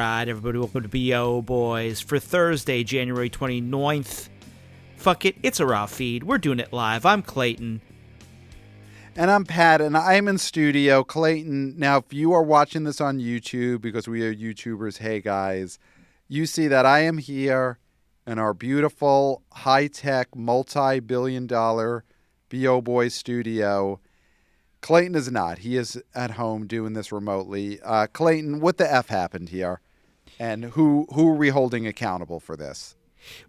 right, everybody, welcome to B.O. Boys for Thursday, January 29th. Fuck it, it's a raw feed. We're doing it live. I'm Clayton. And I'm Pat, and I'm in studio. Clayton, now if you are watching this on YouTube, because we are YouTubers, hey guys, you see that I am here in our beautiful, high-tech, multi-billion-dollar B.O. Boys studio. Clayton is not. He is at home doing this remotely. Clayton, what the F happened here? And who are we holding accountable for this?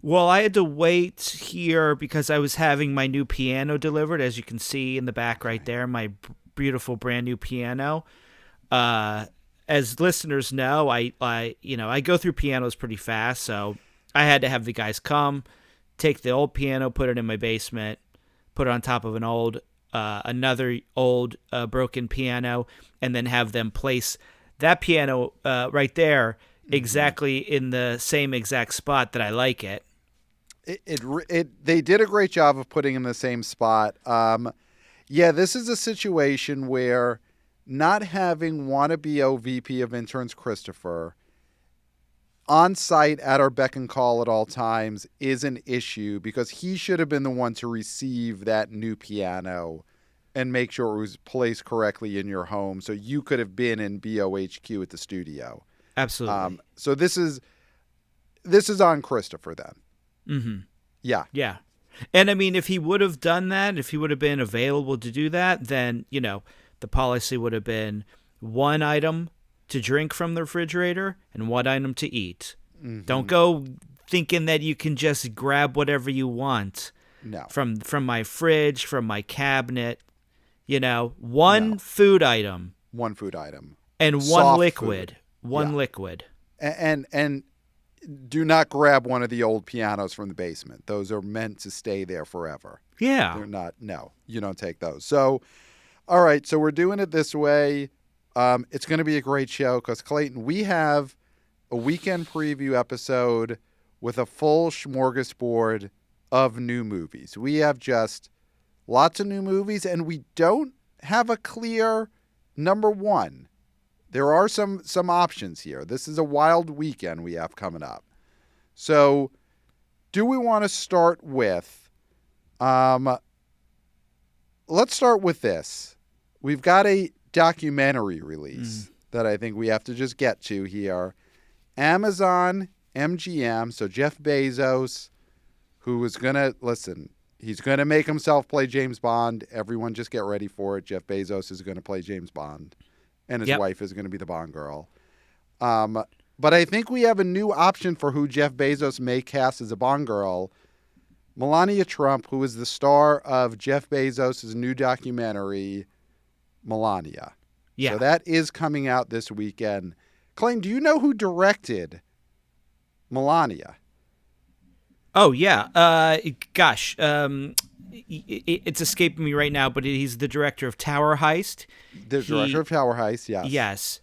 Well, I had to wait here because I was having my new piano delivered, as you can see in the back right there, my beautiful brand new piano. As listeners know, I go through pianos pretty fast, so I had to have the guys come, take the old piano, put it in my basement, put it on top of another old broken piano, and then have them place that piano right there exactly in the same exact spot that I like it. They did a great job of putting in the same spot. This is a situation where not having wannabe VP of interns Christopher on site at our beck and call at all times is an issue, because he should have been the one to receive that new piano and make sure it was placed correctly in your home, so you could have been in BOHQ at the studio. Absolutely. So this is on Christopher then. Mm-hmm. Yeah. And I mean, if he would have done that, if he would have been available to do that, then, the policy would have been one item to drink from the refrigerator and one item to eat. Mm-hmm. Don't go thinking that you can just grab whatever you want. No. From my fridge, from my cabinet, one food item. One food item. And Soft one liquid. Food. One liquid. And do not grab one of the old pianos from the basement. Those are meant to stay there forever. Yeah. They're not, no, you don't take those. So, all right, so we're doing it this way. It's going to be a great show because, Clayton, we have a weekend preview episode with a full smorgasbord of new movies. We have just lots of new movies, and we don't have a clear number one. There are some options here. This is a wild weekend we have coming up. So, do we want to start with, let's start with this. We've got a documentary release that I think we have to just get to here. Amazon MGM, so Jeff Bezos, who is going to, he's going to make himself play James Bond. Everyone just get ready for it. Jeff Bezos is going to play James Bond. And his wife is going to be the Bond girl. But I think we have a new option for who Jeff Bezos may cast as a Bond girl. Melania Trump, who is the star of Jeff Bezos' new documentary, Melania. Yeah. So that is coming out this weekend. Clayton, do you know who directed Melania? Oh, yeah. It's escaping me right now, but he's the director of Tower Heist. Director of Tower Heist, yes. Yes.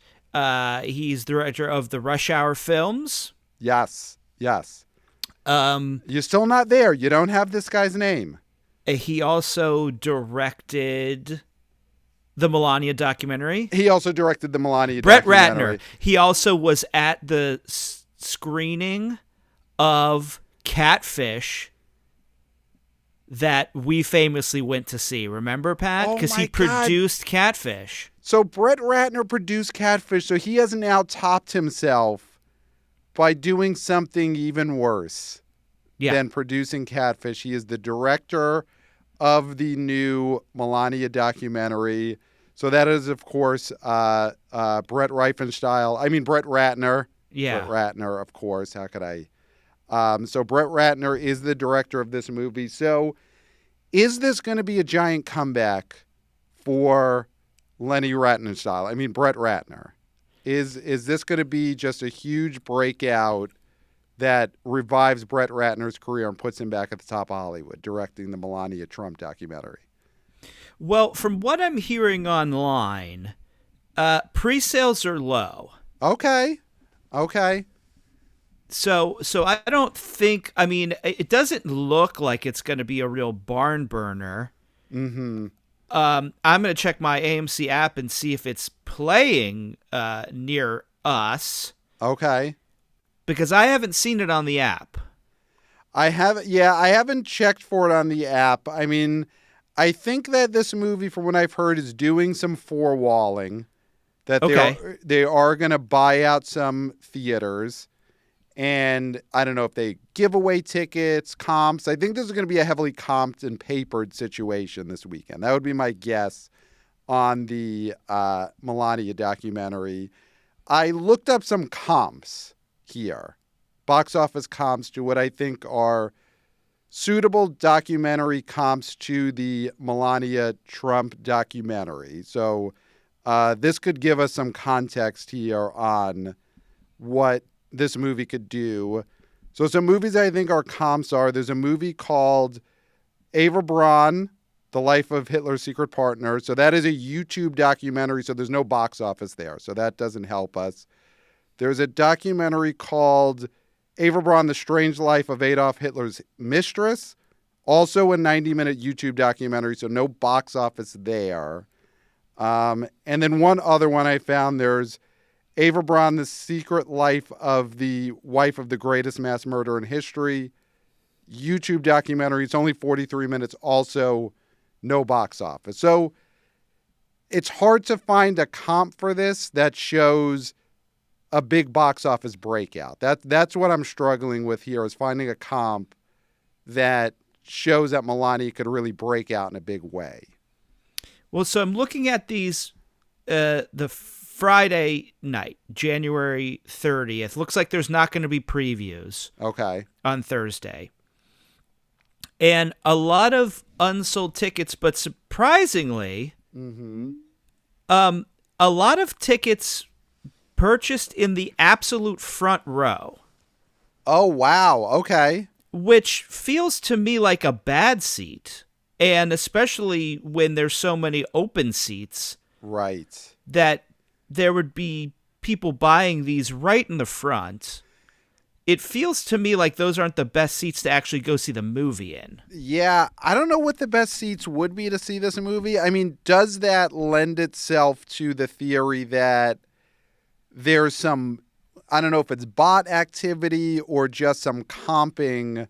He's director of the Rush Hour films. Yes. You're still not there. You don't have this guy's name. He also directed the Melania documentary. He also directed the Melania documentary. Ratner. Brett Ratner. He also was at the screening of Catfish that we famously went to see. Remember, Pat? Because he produced Catfish. So Brett Ratner produced Catfish, so he has now topped himself by doing something even worse than producing Catfish. He is the director of the new Melania documentary. So that is, of course, Brett Ratner. Yeah. Brett Ratner, of course. How could I? So Brett Ratner is the director of this movie. So is this going to be a giant comeback for Brett Ratner? Is this going to be just a huge breakout that revives Brett Ratner's career and puts him back at the top of Hollywood, directing the Melania Trump documentary? Well, from what I'm hearing online, pre-sales are low. Okay. So I don't think, it doesn't look like it's going to be a real barn burner. Mm-hmm. I'm going to check my AMC app and see if it's playing near us. Okay. because I haven't seen it on the app. I haven't checked for it on the app. I mean, I think that this movie, from what I've heard, is doing some forewalling. That Okay. they are going to buy out some theaters, and I don't know if they give away tickets, comps. I think this is going to be a heavily comped and papered situation this weekend. That would be my guess on the Melania documentary. I looked up some comps here, box office comps to what I think are suitable documentary comps to the Melania Trump documentary. So this could give us some context here on what this movie could do. So some movies I think are comps are, there's a movie called Eva Braun, The Life of Hitler's Secret Partner. So that is a YouTube documentary, so there's no box office there. So that doesn't help us. There's a documentary called Eva Braun, The Strange Life of Adolf Hitler's Mistress. Also a 90-minute YouTube documentary, so no box office there. And then one other one I found, there's Eva Braun, The Secret Life of the Wife of the Greatest Mass Murderer in History. YouTube documentary. It's only 43 minutes. Also, no box office. So it's hard to find a comp for this that shows a big box office breakout. That's what I'm struggling with here, is finding a comp that shows that Melania could really break out in a big way. Well, so I'm looking at these, the Friday night, January 30th. Looks like there's not going to be previews. Okay. On Thursday. And a lot of unsold tickets, but surprisingly, a lot of tickets purchased in the absolute front row. Oh, wow. Okay. Which feels to me like a bad seat. And especially when there's so many open seats. Right. That there would be people buying these right in the front. It feels to me like those aren't the best seats to actually go see the movie in. Yeah, I don't know what the best seats would be to see this movie. I mean, does that lend itself to the theory that there's some, I don't know if it's bot activity or just some comping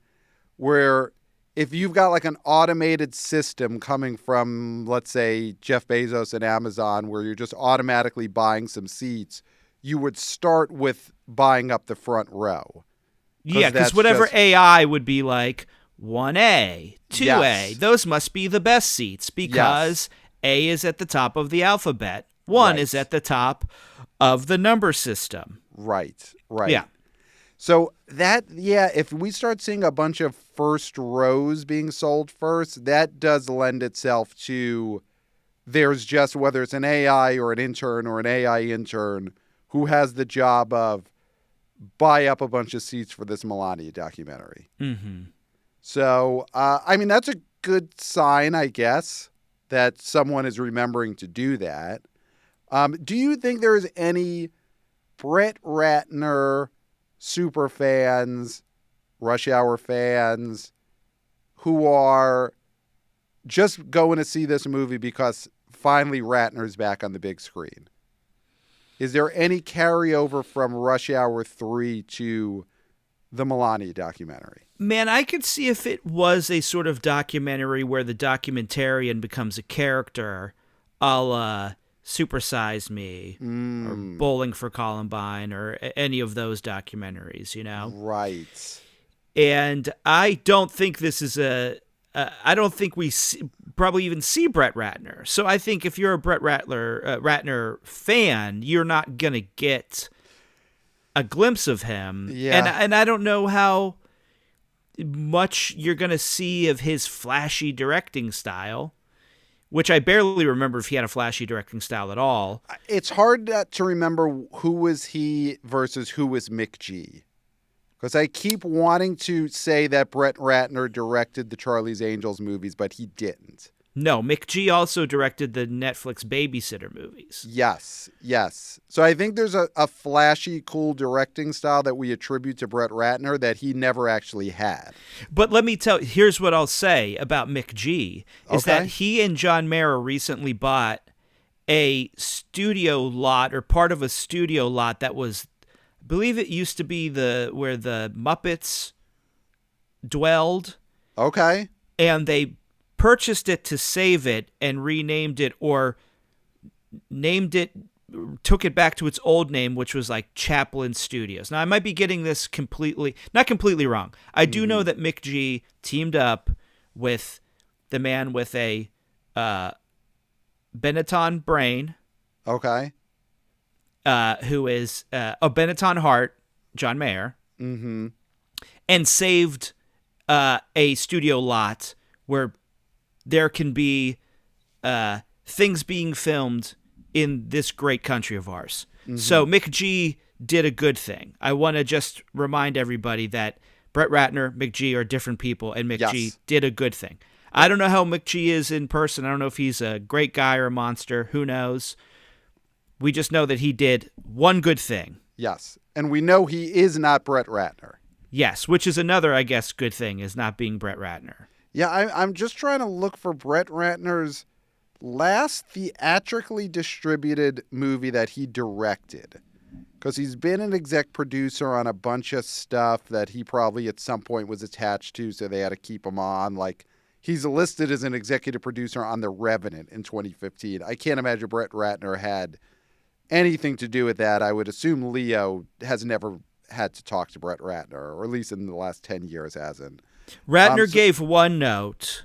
where if you've got like an automated system coming from, let's say, Jeff Bezos and Amazon, where you're just automatically buying some seats, you would start with buying up the front row. Yeah, because whatever AI would be like 1A, 2A, Yes. those must be the best seats because A is at the top of the alphabet. 1 is at the top of the number system. Right. Yeah. So if we start seeing a bunch of first rows being sold first, that does lend itself to there's just, whether it's an AI or an intern or an AI intern who has the job of buy up a bunch of seats for this Melania documentary. Mm-hmm. So, I mean, that's a good sign, I guess, that someone is remembering to do that. Do you think there's any Brett Ratner super fans, Rush Hour fans, who are just going to see this movie because finally Ratner's back on the big screen? Is there any carryover from Rush Hour 3 to the Melania documentary? Man, I could see if it was a sort of documentary where the documentarian becomes a character, a la Super Size Me or Bowling for Columbine or any of those documentaries, you know? Right. And I don't think this is I don't think we probably even see Brett Ratner. So I think if you're a Brett Ratner fan, you're not going to get a glimpse of him. Yeah. And I don't know how much you're going to see of his flashy directing style, which I barely remember if he had a flashy directing style at all. It's hard to remember who was he versus who was Mick G. Because I keep wanting to say that Brett Ratner directed the Charlie's Angels movies, but he didn't. No, Mick G also directed the Netflix Babysitter movies. Yes. So I think there's a flashy, cool directing style that we attribute to Brett Ratner that he never actually had. But let me tell you, here's what I'll say about Mick G, is that he and John Mara recently bought a studio lot or part of a studio lot that was believe it used to be where the Muppets dwelled, Okay. and they purchased it to save it and renamed it, or named it, took it back to its old name, which was like Chaplin Studios. Now, I might be getting this not completely wrong. I do know that McG teamed up with the man with a Benetton brain, Okay. who is a Benetton heart, John Mayer, Mm-hmm. and saved a studio lot where there can be things being filmed in this great country of ours. Mm-hmm. So McG did a good thing. I want to just remind everybody that Brett Ratner, McG are different people, and McG did a good thing. I don't know how McG is in person. I don't know if he's a great guy or a monster. Who knows? We just know that he did one good thing. Yes. And we know he is not Brett Ratner. Yes, which is another, I guess, good thing, is not being Brett Ratner. Yeah, I'm just trying to look for Brett Ratner's last theatrically distributed movie that he directed. Because he's been an exec producer on a bunch of stuff that he probably at some point was attached to, so they had to keep him on. Like, he's listed as an executive producer on The Revenant in 2015. I can't imagine Brett Ratner had anything to do with that. I would assume Leo has never had to talk to Brett Ratner, or at least in the last 10 years hasn't. Ratner gave one note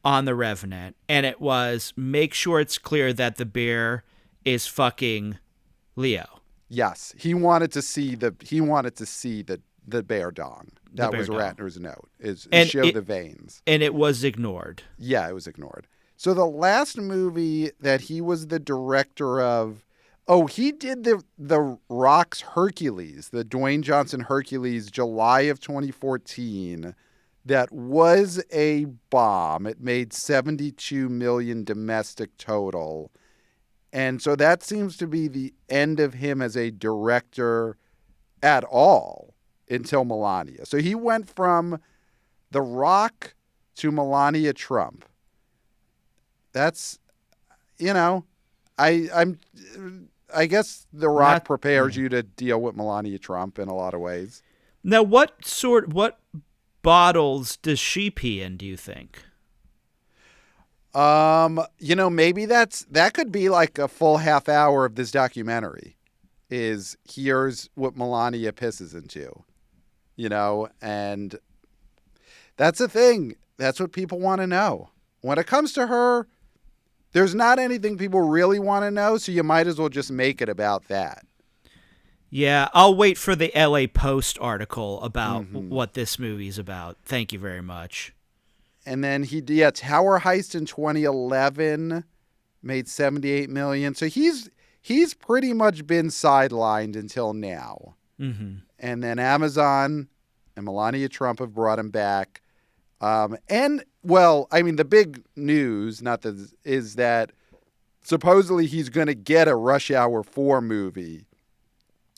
on The Revenant, and it was, make sure it's clear that the bear is fucking Leo. Yes, he wanted to see the bear dong. That was Ratner's note, is show the veins. And it was ignored. Yeah, it was ignored. So the last movie that he was the director of, he did the Rock's Hercules, the Dwayne Johnson Hercules, July of 2014. That was a bomb. It made $72 million domestic total. And so that seems to be the end of him as a director at all until Melania. So he went from The Rock to Melania Trump. That's, I guess The Rock prepares you to deal with Melania Trump in a lot of ways. Now, what bottles does she pee in, do you think? Maybe that could be like a full half hour of this documentary, is here's what Melania pisses into, and that's the thing. That's what people want to know. When it comes to her, there's not anything people really want to know, so you might as well just make it about that. Yeah, I'll wait for the LA Post article about what this movie's about. Thank you very much. And then Tower Heist in 2011 made $78 million. So he's pretty much been sidelined until now. Mm-hmm. And then Amazon and Melania Trump have brought him back. The big news is that supposedly he's going to get a Rush Hour 4 movie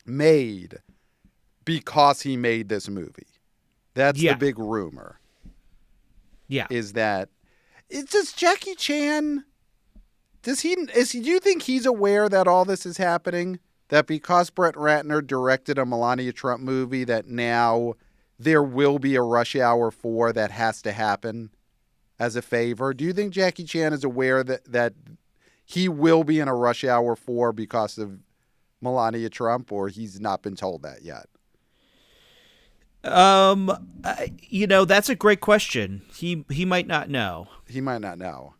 made because he made this movie. That's the big rumor. Yeah. Is that does Jackie Chan, do you think he's aware that all this is happening? That because Brett Ratner directed a Melania Trump movie, that now there will be a Rush Hour 4 that has to happen as a favor? Do you think Jackie Chan is aware that he will be in a Rush Hour 4 because of Melania Trump, or he's not been told that yet? That's a great question. He might not know. He might not know.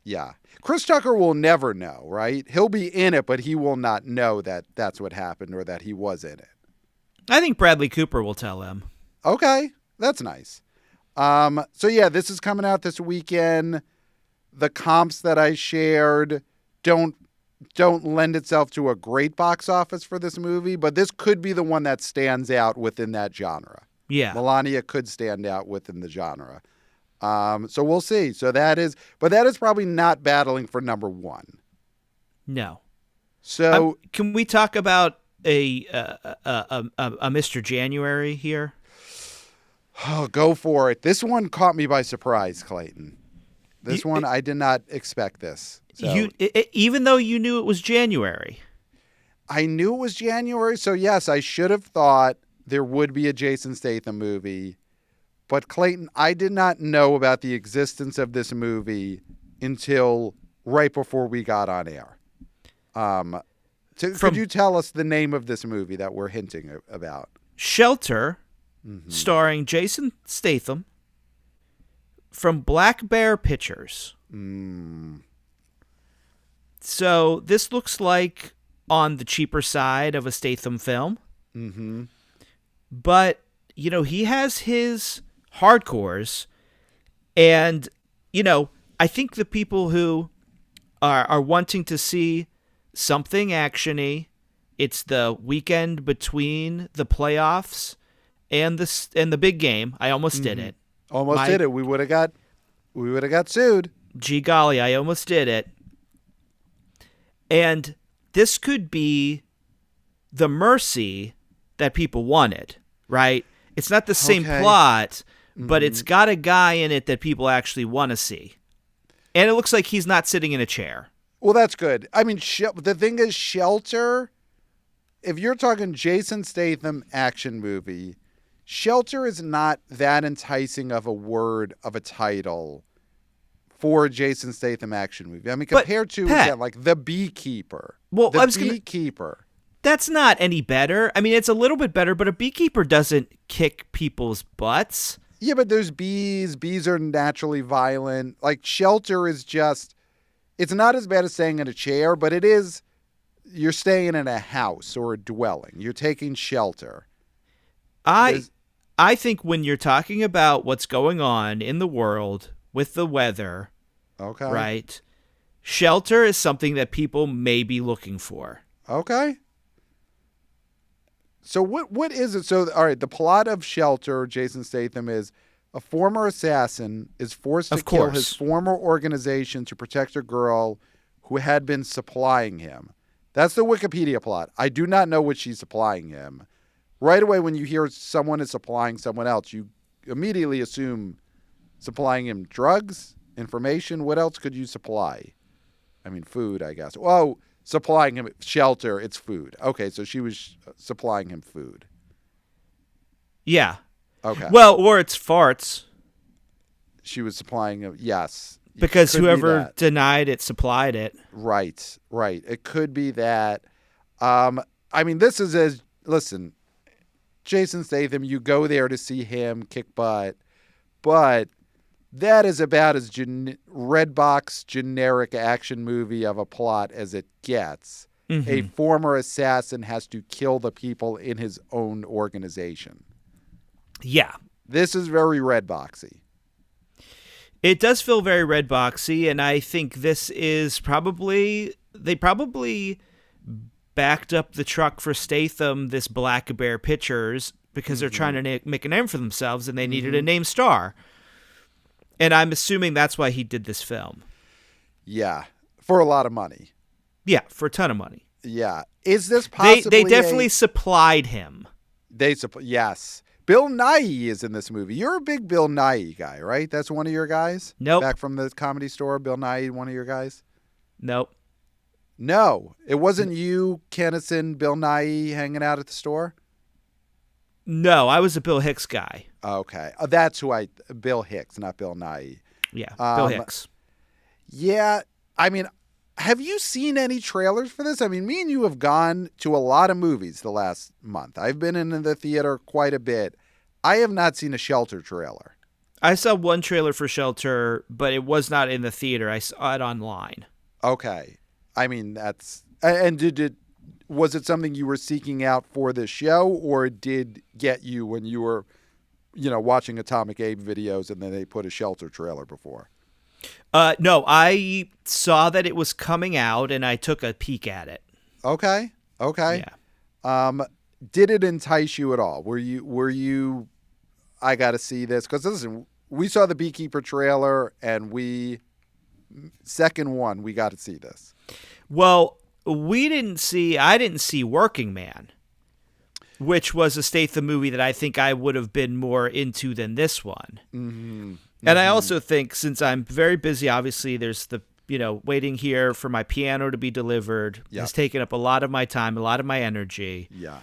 Yeah. Chris Tucker will never know, right? He'll be in it, but he will not know that that's what happened or that he was in it. I think Bradley Cooper will tell him. Okay. That's nice. This is coming out this weekend. The comps that I shared don't lend itself to a great box office for this movie, but this could be the one that stands out within that genre. Yeah. Melania could stand out within the genre. So we'll see. That is probably not battling for number one. No. So can we talk about a Mr. January here? Oh, go for it. This one caught me by surprise, Clayton. I did not expect this. So. Even though you knew it was January. I knew it was January, so yes, I should have thought there would be a Jason Statham movie. But Clayton, I did not know about the existence of this movie until right before we got on air. Could you tell us the name of this movie that we're hinting about? Shelter, starring Jason Statham, from Black Bear Pictures. So this looks like on the cheaper side of a Statham film. But, you know, he has his hardcores. And, you know, I think the people who are wanting to see something actiony, it's the weekend between the playoffs and the big game. I almost did it. Almost did it. We would have got sued. Gee golly, I almost did it. And this could be the Mercy that people wanted, right? It's not the same plot, but it's got a guy in it that people actually want to see. And it looks like he's not sitting in a chair. Well, that's good. I mean, the thing is, Shelter, if you're talking Jason Statham action movie, Shelter is not that enticing of a word, of a title for a Jason Statham action movie. I mean, compared to, again, like The Beekeeper. Well, Beekeeper. That's not any better. I mean, it's a little bit better, but a beekeeper doesn't kick people's butts. Yeah, but there's bees. Bees are naturally violent. Like, Shelter is just, it's not as bad as staying in a chair, but it is, you're staying in a house or a dwelling. You're taking shelter. I think when you're talking about what's going on in the world with the weather, right, Shelter is something that people may be looking for. Okay. So what is it? So, all right, the plot of Shelter, Jason Statham, is a former assassin is forced to kill his former organization to protect a girl who had been supplying him. That's the Wikipedia plot. I do not know what she's supplying him. Right away, when you hear someone is supplying someone else, you immediately assume supplying him drugs, information. What else could you supply? I mean, food, I guess. Oh, supplying him shelter, it's food. Okay, so she was supplying him food. Yeah. Okay. Well, or it's farts. She was supplying him, yes. Because whoever denied it supplied it. Right. It could be that. I mean, this is listen, Jason Statham, you go there to see him kick butt, but that is about as Redbox generic action movie of a plot as it gets. A former assassin has to kill the people in his own organization. Yeah. This is very Redboxy. It does feel very Redboxy, and I think this is they probably backed up the truck for Statham, this Black Bear Pictures, because they're trying to make a name for themselves, and they needed a name star. And I'm assuming that's why he did this film. Yeah, for a lot of money. Yeah, for a ton of money. Yeah. Is this possibly They definitely supplied him. Yes. Bill Nighy is in this movie. You're a big Bill Nighy guy, right? That's one of your guys? Nope. Back from the Comedy Store, Bill Nighy, one of your guys? Nope. No. It wasn't you, Kennison, Bill Nighy hanging out at the store? No, I was a Bill Hicks guy. Okay. That's who Bill Hicks, not Bill Nighy. Yeah, Bill Hicks. Yeah. I mean, have you seen any trailers for this? I mean, me and you have gone to a lot of movies the last month. I've been in the theater quite a bit. I have not seen a Shelter trailer. I saw one trailer for Shelter, but it was not in the theater. I saw it online. Okay. I mean, that's... And was it something you were seeking out for this show, or did get you when you were, watching Atomic Abe videos and then they put a Shelter trailer before? No, I saw that it was coming out and I took a peek at it. Okay. Yeah. Did it entice you at all? Were you I got to see this? Because listen, we saw the Beekeeper trailer and second one, we got to see this. Well, I didn't see Working Man, which was a Statham movie that I think I would have been more into than this one. And I also think, since I'm very busy, obviously there's the waiting here for my piano to be delivered has taken up a lot of my time, a lot of my energy. Yeah.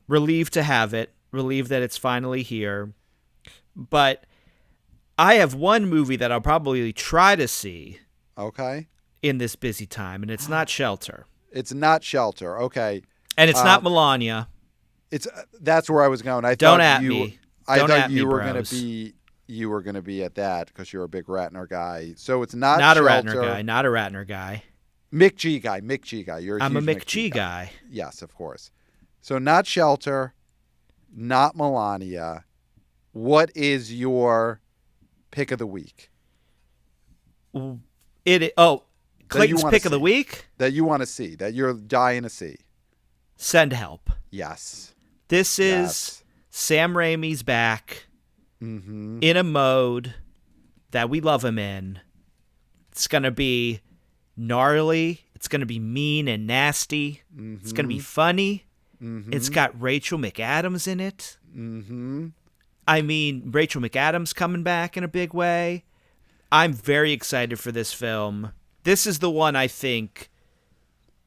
Relieved to have it, relieved that it's finally here. But I have one movie that I'll probably try to see. Okay. In this busy time, and it's not Shelter. It's not Shelter. Okay. And it's not Melania. That's where I was going. I Don't thought at you, me. I Don't thought at you me, were bros. going to be. You were going to be at that because you're a big Ratner guy. So it's not a Shelter. Ratner guy. Not a Ratner guy. Mick G guy. You're I'm a huge Mick G guy. Yes, of course. So not Shelter, not Melania. What is your pick of the week? Clayton's pick of the week? That you want to see, that you're dying to see. Send Help. Yes. This is Sam Raimi's back in a mode that we love him in. It's going to be gnarly. It's going to be mean and nasty. It's going to be funny. It's got Rachel McAdams in it. I mean, Rachel McAdams coming back in a big way. I'm very excited for this film. This is the one I think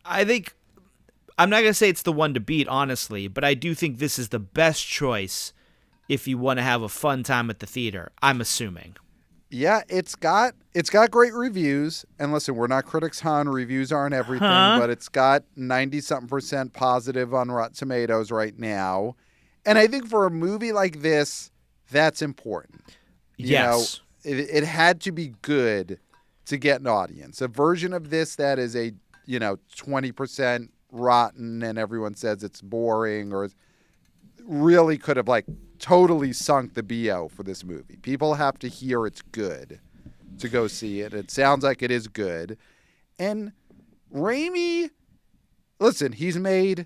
I'm not going to say it's the one to beat, honestly, but I do think this is the best choice if you want to have a fun time at the theater, I'm assuming. Yeah, it's got great reviews. And listen, we're not Critics Hon. Reviews aren't everything, but it's got 90-something% positive on Rotten Tomatoes right now. And I think for a movie like this, that's important. Yes. It had to be good to get an audience. A version of this that is a 20% rotten and everyone says it's boring or really could have totally sunk the BO for this movie. People have to hear it's good to go see it. It sounds like it is good. And Raimi, listen, he's made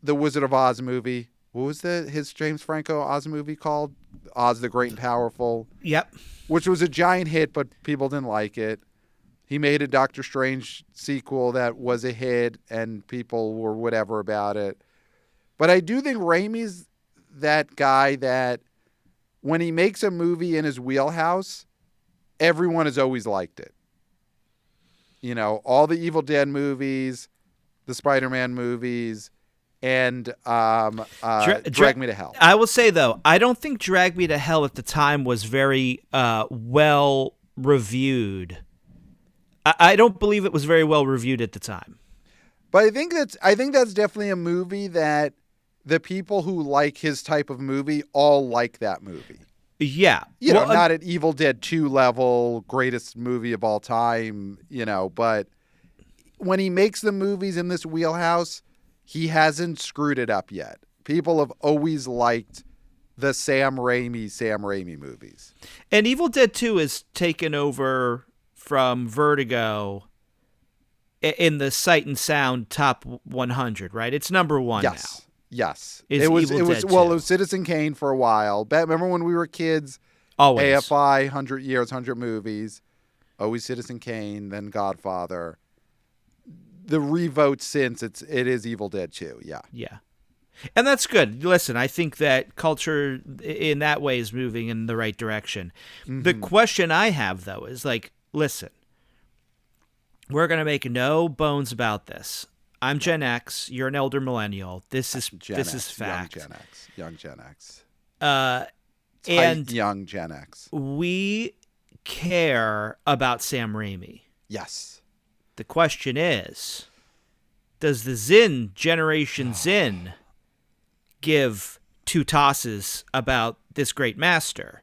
the Wizard of Oz movie. What was his James Franco Oz movie called? Oz the Great and Powerful. Yep. Which was a giant hit, but people didn't like it. He made a Doctor Strange sequel that was a hit, and people were whatever about it. But I do think Raimi's that guy that when he makes a movie in his wheelhouse, everyone has always liked it. All the Evil Dead movies, the Spider-Man movies, and Drag Me to Hell. I will say, though, I don't think Drag Me to Hell at the time was very well reviewed. I don't believe it was very well reviewed at the time. But I think that's definitely a movie that the people who like his type of movie all like that movie. Yeah. Not at Evil Dead 2 level, greatest movie of all time, but when he makes the movies in this wheelhouse, he hasn't screwed it up yet. People have always liked the Sam Raimi movies. And Evil Dead 2 is taken over from Vertigo in the Sight and Sound top 100, right? It's number one now. Yes. It was Citizen Kane for a while. Remember when we were kids? Always. AFI, 100 Years, 100 Movies. Always Citizen Kane, then Godfather. The revote since it is Evil Dead 2, yeah. Yeah. And that's good. Listen, I think that culture in that way is moving in the right direction. The question I have, though, is listen, we're going to make no bones about this. I'm Gen X. You're an elder millennial. This is fact. Young Gen X. And young Gen X. We care about Sam Raimi. Yes. The question is, does the Generation Zin give two tosses about this great master?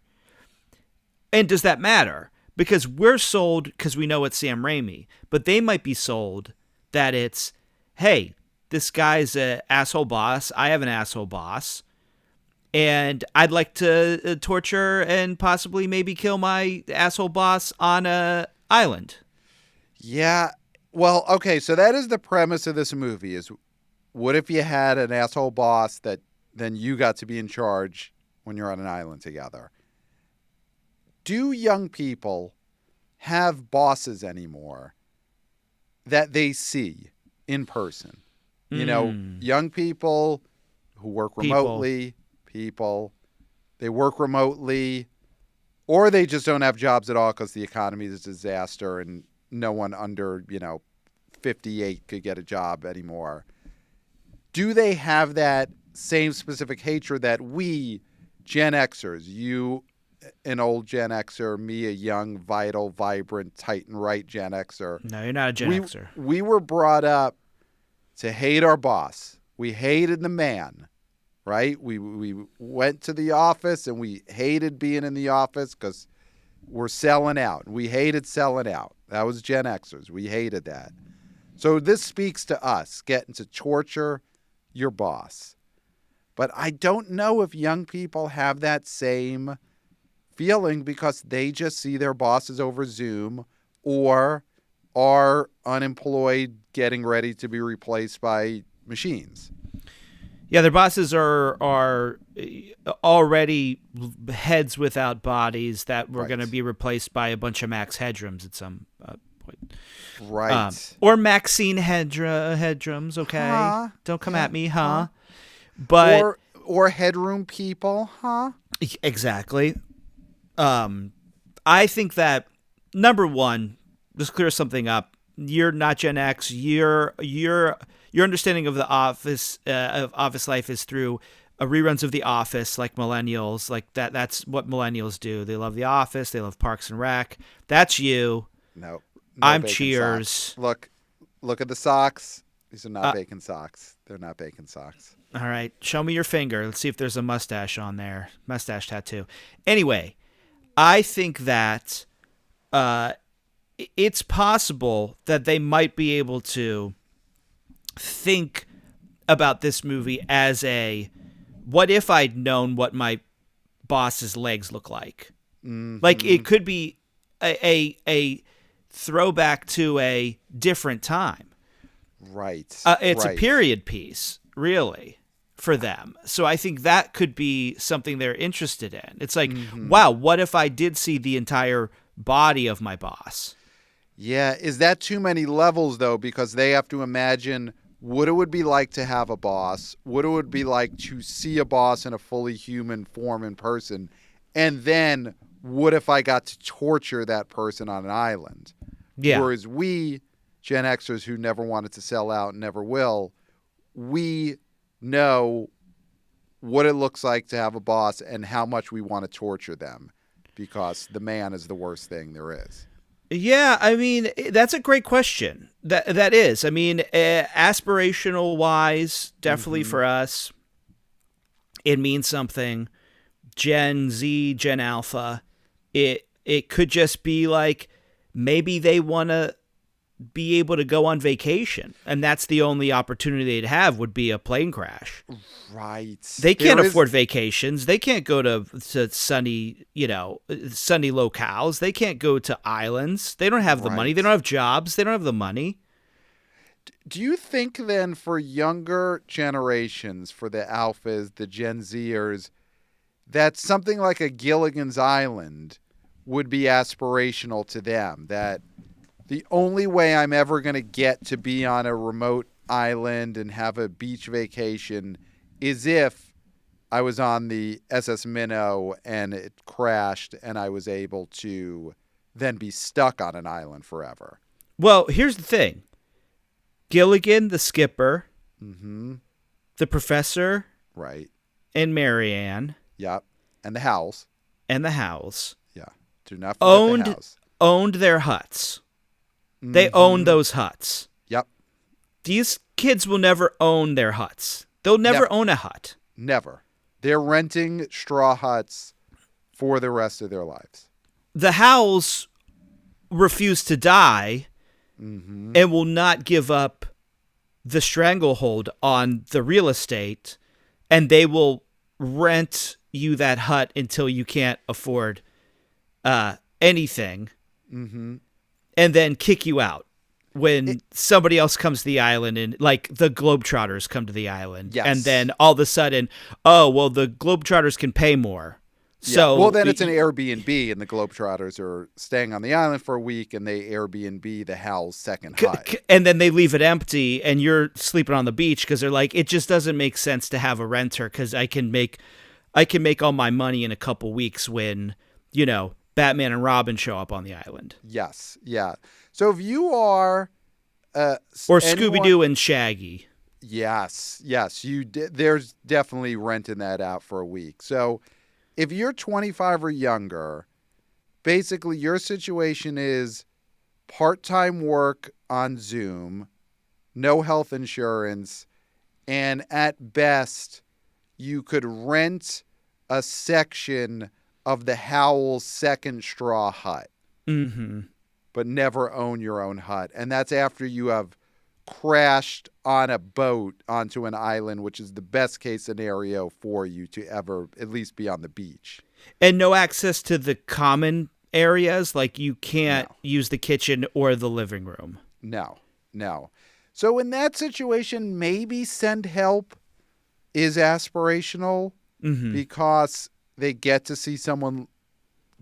And does that matter? Because we're sold because we know it's Sam Raimi, but they might be sold that it's, hey, this guy's an asshole boss. I have an asshole boss. And I'd like to torture and possibly maybe kill my asshole boss on an island. Yeah. Well, okay, so that is the premise of this movie is what if you had an asshole boss that then you got to be in charge when you're on an island together? Do young people have bosses anymore that they see in person? Young people who work remotely, they work remotely. Or they just don't have jobs at all because the economy is a disaster and no one under, 58 could get a job anymore. Do they have that same specific hatred that we, Gen Xers, you, an old Gen Xer, me, a young, vital, vibrant, Titan right Gen Xer. No, you're not a Gen Xer. We were brought up to hate our boss. We hated the man, right? We went to the office and we hated being in the office because we're selling out. We hated selling out. That was Gen Xers. We hated that. So this speaks to us getting to torture your boss. But I don't know if young people have that same feeling because they just see their bosses over Zoom or are unemployed getting ready to be replaced by machines. Yeah, their bosses are already heads without bodies that were going to be replaced by a bunch of Max Headrooms at some point. Right. Or Maxine Headrooms, okay? Huh? Don't come at me, huh? But or headroom people, huh? Exactly. I think that, number one, just clear something up. You're not Gen X. Your understanding of the office life is through reruns of The Office, like millennials. Like that's what millennials do. They love The Office. They love Parks and Rec. That's you. No I'm bacon Cheers. Socks. Look at the socks. These are not bacon socks. They're not bacon socks. All right, show me your finger. Let's see if there's a mustache on there. Mustache tattoo. Anyway, I think that it's possible that they might be able to think about this movie as a, what if I'd known what my boss's legs look like? Mm-hmm. Like it could be a throwback to a different time. Right. It's a period piece, really, for them. So I think that could be something they're interested in. It's like, wow, what if I did see the entire body of my boss? Yeah. Is that too many levels, though? Because they have to imagine what it would be like to have a boss, what it would be like to see a boss in a fully human form in person, and then what if I got to torture that person on an island? Yeah. Whereas we, Gen Xers who never wanted to sell out and never will, we know what it looks like to have a boss and how much we want to torture them because the man is the worst thing there is. Yeah, I mean, that's a great question. That is. I mean, aspirational wise, definitely for us, it means something. Gen Z, Gen Alpha, it could just be like maybe they want to be able to go on vacation, and that's the only opportunity they'd have would be a plane crash. Right. They can't afford vacations. They can't go to sunny, sunny locales. They can't go to islands. They don't have the money. They don't have jobs. They don't have the money. Do you think then for younger generations, for the alphas, the Gen Zers, that something like a Gilligan's Island would be aspirational to them? That the only way I'm ever going to get to be on a remote island and have a beach vacation is if I was on the SS Minnow and it crashed and I was able to then be stuck on an island forever. Well, here's the thing. Gilligan, the skipper, the professor, right, and Marianne. Yep. And the Howls. Yeah. Do not forget the Howls. Owned their huts. They own those huts. Yep. These kids will never own their huts. They'll never own a hut. Never. They're renting straw huts for the rest of their lives. The Howls refuse to die and will not give up the stranglehold on the real estate, and they will rent you that hut until you can't afford anything. And then kick you out when somebody else comes to the island, and like the Globetrotters come to the island. Yes. And then all of a sudden, oh, well, the Globetrotters can pay more. So well, then it's an Airbnb, and the Globetrotters are staying on the island for a week, and they Airbnb the Howl's second hut. And then they leave it empty, and you're sleeping on the beach because they're like, it just doesn't make sense to have a renter because I can make all my money in a couple weeks when Batman and Robin show up on the island. Yes. Yeah. So if you are Or Scooby-Doo and Shaggy. Yes. There's definitely renting that out for a week. So if you're 25 or younger, basically your situation is part-time work on Zoom, no health insurance, and at best you could rent a section of the Howell's second straw hut, but never own your own hut. And that's after you have crashed on a boat onto an island, which is the best case scenario for you to ever at least be on the beach. And no access to the common areas, like you can't use the kitchen or the living room. No. So in that situation, maybe send help is aspirational because they get to see someone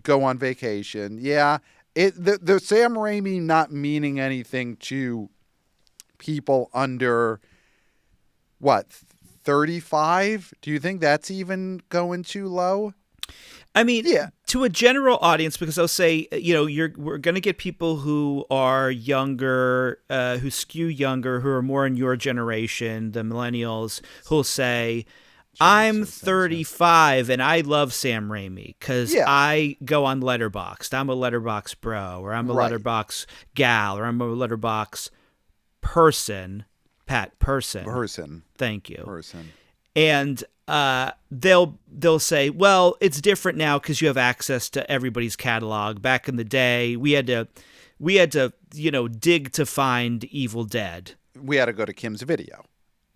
go on vacation. Yeah, the Sam Raimi not meaning anything to people under, 35? Do you think that's even going too low? I mean, to a general audience, because I'll say, we're going to get people who are younger, who skew younger, who are more in your generation, the millennials, who'll say, I'm 35 and I love Sam Raimi because I go on Letterboxd. I'm a Letterboxd bro, or I'm a Letterboxd gal, or I'm a Letterboxd person. Person. Thank you. Person. And they'll say, well, it's different now because you have access to everybody's catalog. Back in the day, we had to dig to find Evil Dead. We had to go to Kim's Video.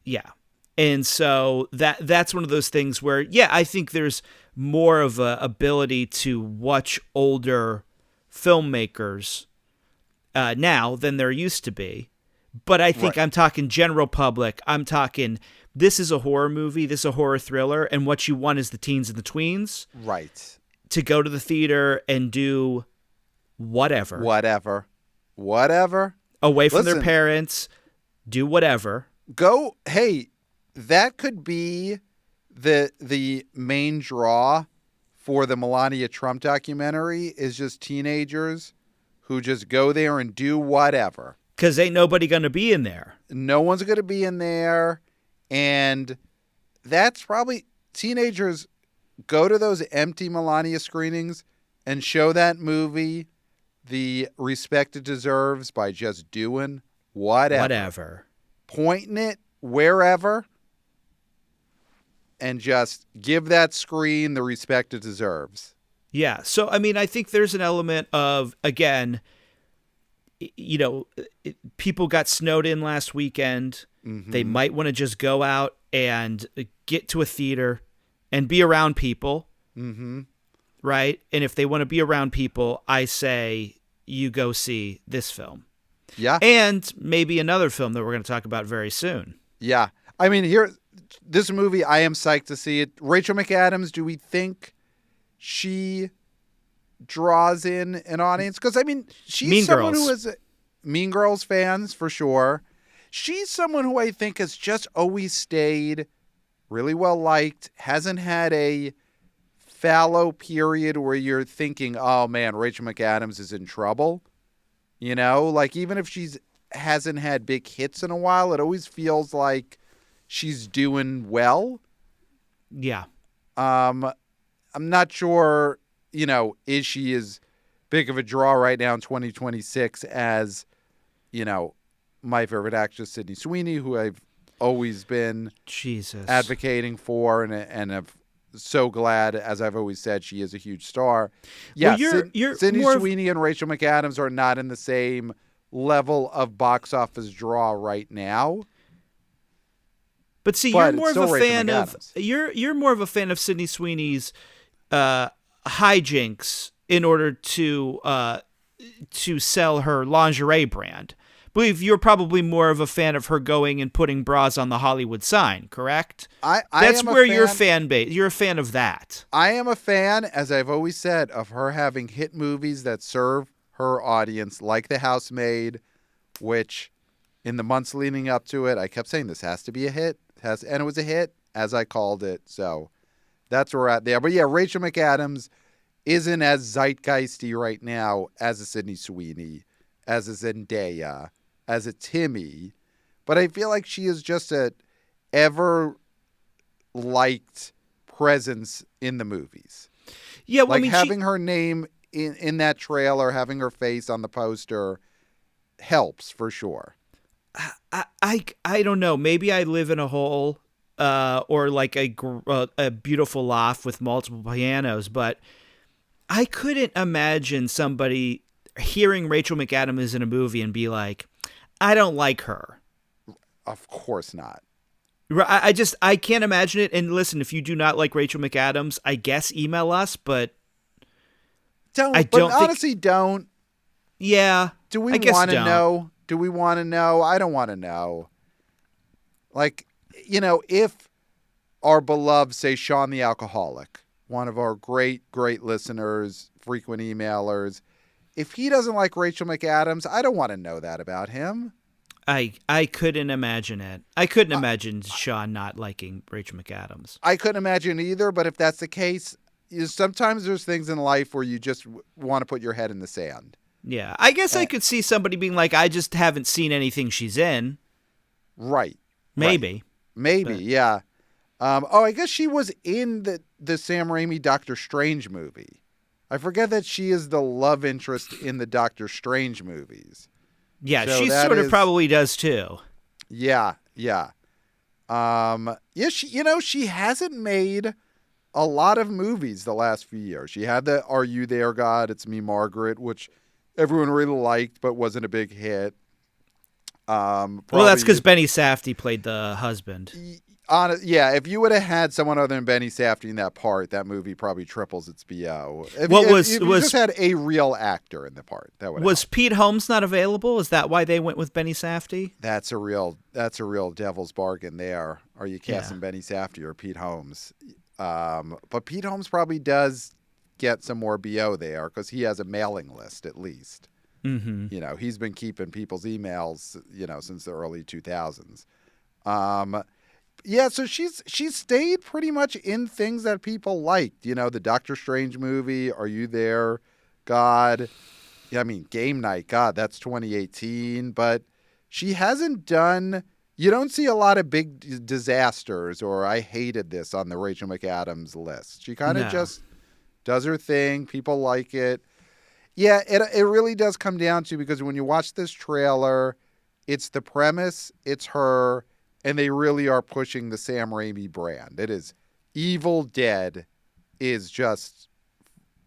Yeah. And so that's one of those things where, I think there's more of a ability to watch older filmmakers now than there used to be. But I think I'm talking general public. I'm talking, this is a horror movie. This is a horror thriller. And what you want is the teens and the tweens. Right. To go to the theater and do whatever. Away from their parents. Do whatever. Hey, that could be the main draw for the Melania Trump documentary is just teenagers who just go there and do whatever. Because ain't nobody going to be in there. No one's going to be in there. And that's probably teenagers go to those empty Melania screenings and show that movie the respect it deserves by just doing whatever. Pointing it wherever and just give that screen the respect it deserves. Yeah. So, I mean, I think there's an element of, again, people got snowed in last weekend. Mm-hmm. They might want to just go out and get to a theater and be around people. Mm-hmm. Right. And if they want to be around people, I say you go see this film. Yeah. And maybe another film that we're going to talk about very soon. Yeah. I mean, this movie, I am psyched to see it. Rachel McAdams, do we think she draws in an audience? Because, I mean, she's Mean someone Girls. who is Mean Girls fans, for sure. She's someone who I think has just always stayed really well liked, hasn't had a fallow period where you're thinking, oh, man, Rachel McAdams is in trouble. Like, even if hasn't had big hits in a while, it always feels like she's doing well. Yeah. I'm not sure, is she as big of a draw right now in 2026 as, my favorite actress, Sydney Sweeney, who I've always been advocating for and have so glad, as I've always said, she is a huge star. Yeah, well, Sydney Sweeney and Rachel McAdams are not in the same level of box office draw right now. But see, you're more of a fan of you're more of a fan of Sydney Sweeney's hijinks in order to sell her lingerie brand. I believe you're probably more of a fan of her going and putting bras on the Hollywood sign, correct? That's where your fan base. You're a fan of that. I am a fan, as I've always said, of her having hit movies that serve her audience, like The Housemaid, which in the months leading up to it, I kept saying this has to be a hit. And it was a hit, as I called it. So that's where we're at there. But yeah, Rachel McAdams isn't as zeitgeisty right now as a Sydney Sweeney, as a Zendaya, as a Timmy. But I feel like she is just a ever liked presence in the movies. Yeah, well, Like I mean, having her name in that trailer, having her face on the poster helps for sure. I don't know. Maybe I live in a hole, or like a beautiful loft with multiple pianos, but I couldn't imagine somebody hearing Rachel McAdams in a movie and be like, I don't like her. Of course not. I can't imagine it. And listen, if you do not like Rachel McAdams, I guess email us, but honestly, don't. Yeah. Do we I guess want to don't. know? Do we want to know? I don't want to know. Like, if our beloved, say, Sean the Alcoholic, one of our great, great listeners, frequent emailers, if he doesn't like Rachel McAdams, I don't want to know that about him. I couldn't imagine it. I couldn't imagine Sean not liking Rachel McAdams. I couldn't imagine either, but if that's the case, sometimes there's things in life where you just want to put your head in the sand. Yeah, I guess I could see somebody being like, I just haven't seen anything she's in. Right. Maybe. Maybe, yeah. I guess she was in the Sam Raimi Doctor Strange movie. I forget that she is the love interest in the Doctor Strange movies. Yeah, So she sort of probably does too. Yeah. She hasn't made a lot of movies the last few years. She had the Are You There, God? It's Me, Margaret, which everyone really liked but wasn't a big hit. Well, that's because Benny Safdie played the husband. If you would have had someone other than Benny Safdie in that part, that movie probably triples its BO. If you just had a real actor in the part, that would was help. Pete Holmes not available? Is that why they went with Benny Safdie? That's a real devil's bargain there. Are you casting Benny Safdie or Pete Holmes? But Pete Holmes probably does get some more BO there because he has a mailing list at least. Mm-hmm. He's been keeping people's emails, since the early 2000s. So she's stayed pretty much in things that people liked. The Doctor Strange movie, Are You There, God? I mean, Game Night, God, that's 2018. But she hasn't done. You don't see a lot of big disasters or I hated this on the Rachel McAdams list. She kind of just does her thing. People like it. Yeah, it really does come down to, because when you watch this trailer, it's the premise, it's her, and they really are pushing the Sam Raimi brand. It is Evil Dead is just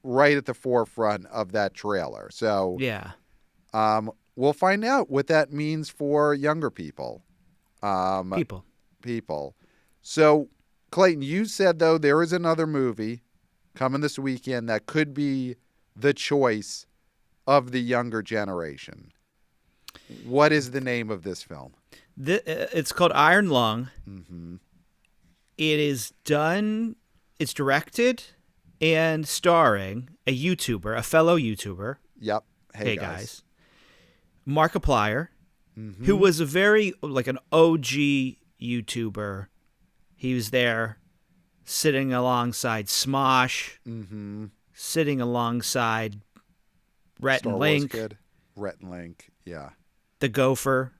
right at the forefront of that trailer. So yeah, we'll find out what that means for younger people. People. So, Clayton, you said, though, there is another movie coming this weekend that could be the choice of the younger generation. What is the name of this film? It's called Iron Lung. Mm-hmm. It's directed and starring a fellow YouTuber. Yep. Hey guys. Markiplier, who was an OG YouTuber. He was there sitting alongside Smosh, sitting alongside Rhett and Link. Rhett and Link, yeah. The Gopher,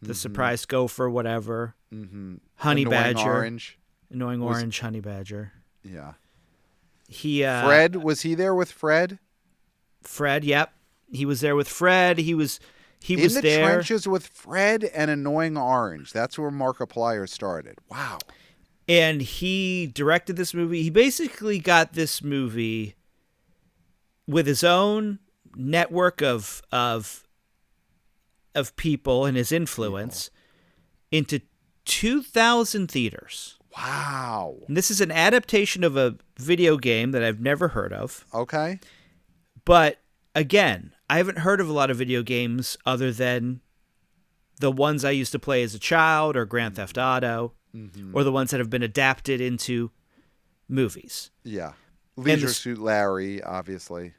the surprise Gopher, whatever. Honey Badger. Annoying Orange Honey Badger. Yeah. Fred, was he there with Fred? Fred, yep. He was there with Fred. He was in the trenches with Fred and Annoying Orange. That's where Markiplier started. Wow. And he directed this movie. He basically got this movie with his own network of people and his influence into 2,000 theaters. Wow. And this is an adaptation of a video game that I've never heard of. Okay. But again, I haven't heard of a lot of video games other than the ones I used to play as a child, or Grand Theft Auto, or the ones that have been adapted into movies. Yeah. Leisure Suit Larry, obviously.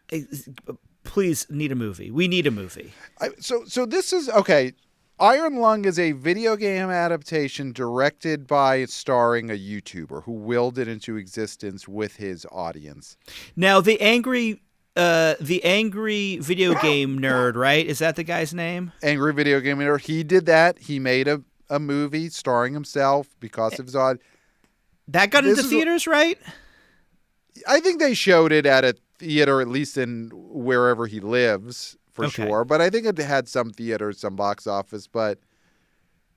Please, need a movie. We need a movie. So this is, okay, Iron Lung is a video game adaptation directed by and starring a YouTuber who willed it into existence with his audience. Now, the angry video game nerd, right? Is that the guy's name? Angry video game nerd. He did that. He made a movie starring himself because of his audience. That got into theaters, right? I think they showed it at a theater, at least in wherever he lives, for sure. But I think it had some theaters, some box office. But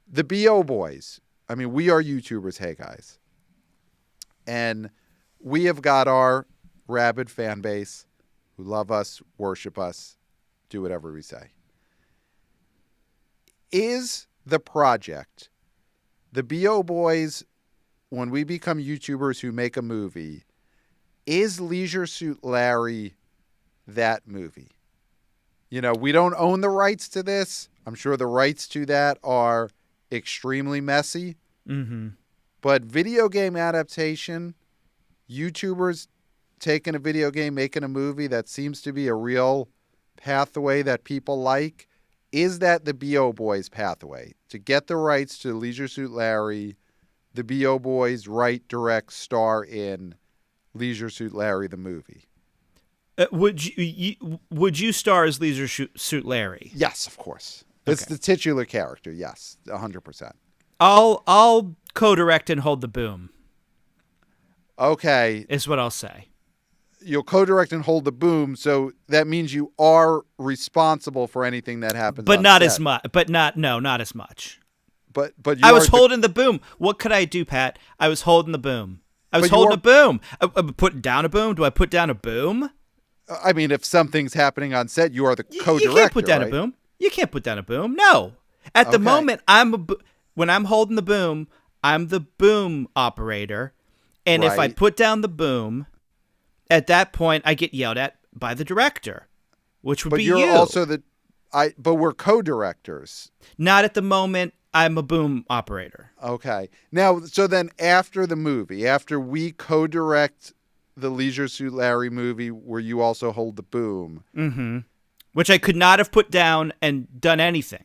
the B.O. Boys, I mean, we are YouTubers, hey guys. And we have got our rabid fan base who love us, worship us, do whatever we say. Is the project, the B.O. Boys, when we become YouTubers who make a movie, is Leisure Suit Larry that movie? You know, we don't own the rights to this. I'm sure the rights to that are extremely messy. Mm-hmm. But video game adaptation, YouTubers taking a video game, making a movie that seems to be a real pathway that people like. Is that the B.O. Boys pathway? To get the rights to Leisure Suit Larry, the B.O. Boys write, direct, star in Leisure Suit Larry the movie. Would you star as Leisure Suit Larry? Yes, of course. It's the titular character. Yes, 100%. I'll co-direct and hold the boom. Okay, is what I'll say. You'll co-direct and hold the boom, so that means you are responsible for anything that happens. But not set. as much. But not as much. But I was holding the boom. What could I do, Pat? I was holding the boom. I was holding a boom. I'm putting down a boom. Do I put down a boom? I mean, if something's happening on set, you are the co-director. You can't put down right? a boom. You can't put down a boom. No. At the moment, when I'm holding the boom, I'm the boom operator. And if I put down the boom, at that point, I get yelled at by the director, which would be you. But you're also but we're co-directors. Not at the moment. I'm a boom operator. Okay. Now, so then after the movie, after we co-direct the Leisure Suit Larry movie where you also hold the boom. Mm-hmm. Which I could not have put down and done anything.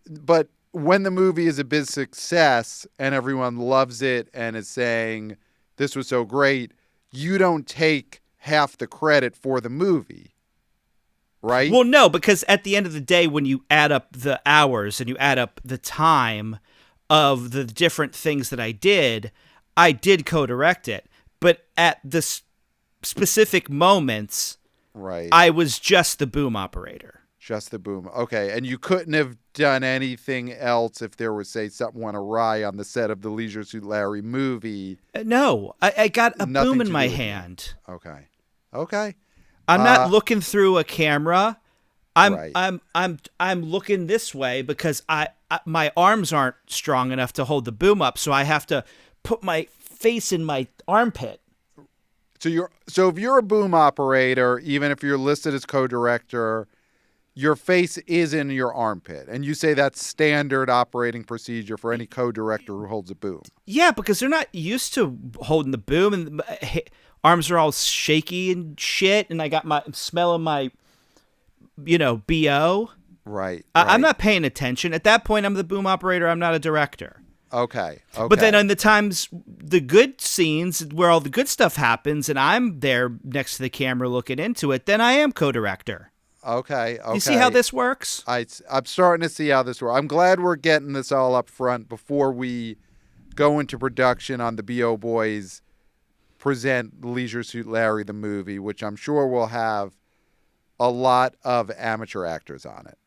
But when the movie is a big success and everyone loves it and is saying, this was so great, you don't take half the credit for the movie. Right? Well, no, because at the end of the day, when you add up the hours and you add up the time of the different things that I did co-direct it. But at the specific moments, I was just the boom operator. Just the boom. Okay. And you couldn't have done anything else if there was, say, something went awry on the set of the Leisure Suit Larry movie. No. I got a boom in my hand. Okay. Okay. I'm not looking through a camera. I'm looking this way because my arms aren't strong enough to hold the boom up, so I have to put my face in my armpit. So if you're a boom operator, even if you're listed as co-director, your face is in your armpit, and you say that's standard operating procedure for any co-director who holds a boom. Yeah, because they're not used to holding the boom, and arms are all shaky and shit, and I got I'm smelling my, BO. Right. I'm not paying attention. At that point, I'm the boom operator. I'm not a director. Okay. But then in the times, the good scenes where all the good stuff happens, and I'm there next to the camera looking into it, then I am co-director. Okay. You see how this works? I'm starting to see how this works. I'm glad we're getting this all up front before we go into production on the B.O. Boys present Leisure Suit Larry the movie, which I'm sure will have a lot of amateur actors on it.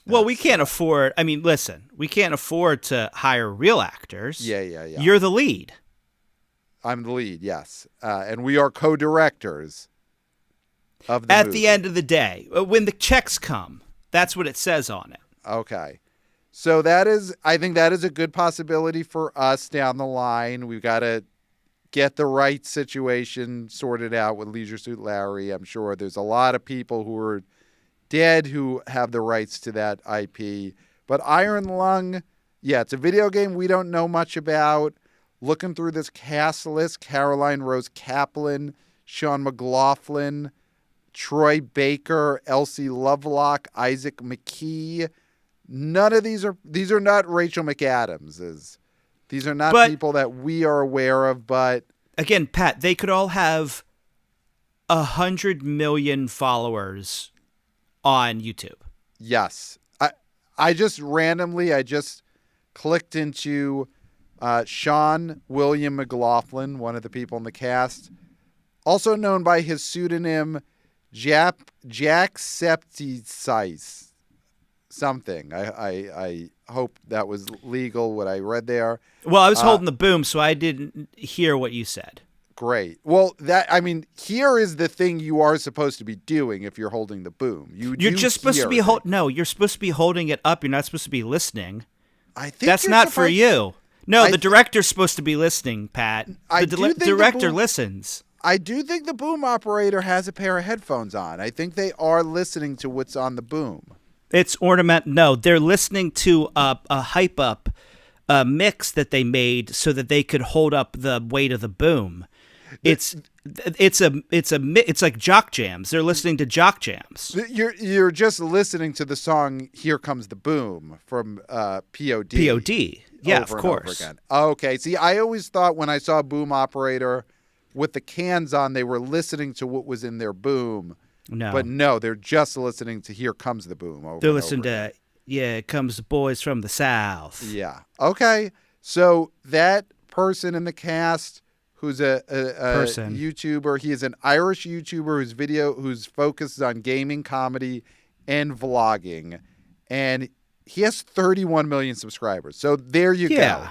Well, we can't afford... I mean, listen, we can't afford to hire real actors. Yeah. You're the lead. I'm the lead, yes. And we are co-directors of the At movie. the end of the day, when the checks come, that's what it says on it. Okay. So I think that is a good possibility for us down the line. We've got to get the right situation sorted out with Leisure Suit Larry. I'm sure there's a lot of people who are dead who have the rights to that IP. But Iron Lung, yeah, it's a video game we don't know much about. Looking through this cast list, Caroline Rose Kaplan, Sean McLaughlin, Troy Baker, Elsie Lovelock, Isaac McKee, None of these are not Rachel McAdams. These are not But people that we are aware of, but again, Pat, they could all have 100 million followers on YouTube. yes. I just randomly clicked into Sean William McLaughlin, one of the people in the cast, also known by his pseudonym Jacksepticeye something. I hope that was legal what I read there. Well, I was holding the boom, so I didn't hear what you said. Great. Well, here is the thing you are supposed to be doing if you're holding the boom. You're just supposed to be you're supposed to be holding it up. You're not supposed to be listening. I think that's not for you. No, the director's supposed to be listening, Pat. The director listens. I do think the boom operator has a pair of headphones on. I think they are listening to what's on the boom. It's ornament. No, they're listening to a hype up mix that they made so that they could hold up the weight of the boom. It's like jock jams. They're listening to jock jams. You're just listening to the song "Here Comes the Boom" from POD. POD, yeah, of course. Okay, see, I always thought when I saw a boom operator with the cans on, they were listening to what was in their boom. No, but no, they're just listening to "Here Comes the Boom." They're listening to "It Comes the Boys from the South." Yeah. Okay. So that person in the cast, who's a YouTuber. He is an Irish YouTuber whose focus is on gaming, comedy, and vlogging. And he has 31 million subscribers. So there you go.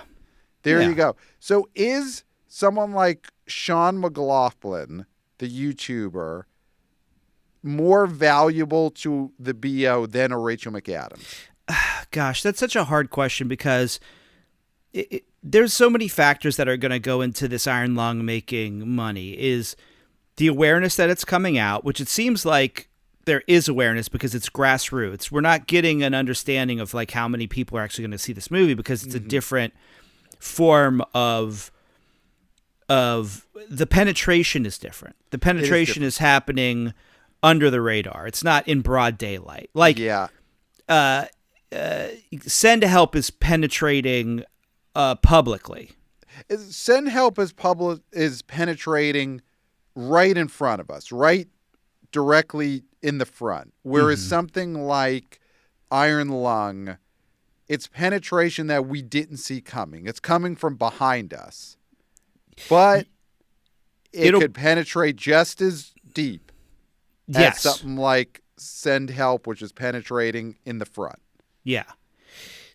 There you go. So is someone like Sean McLaughlin, the YouTuber, more valuable to the BO than a Rachel McAdams? Gosh, that's such a hard question because there's so many factors that are going to go into this Iron Lung making money. Is the awareness that it's coming out, which it seems like there is awareness because it's grassroots. We're not getting an understanding of like how many people are actually going to see this movie because it's a different form of the penetration is different. The penetration is happening under the radar. It's not in broad daylight. Like Send Help is penetrating publicly. Send Help is penetrating right in front of us, right directly in the front. Whereas something like Iron Lung, it's penetration that we didn't see coming. It's coming from behind us. But it could penetrate just as deep as something like Send Help, which is penetrating in the front. Yeah.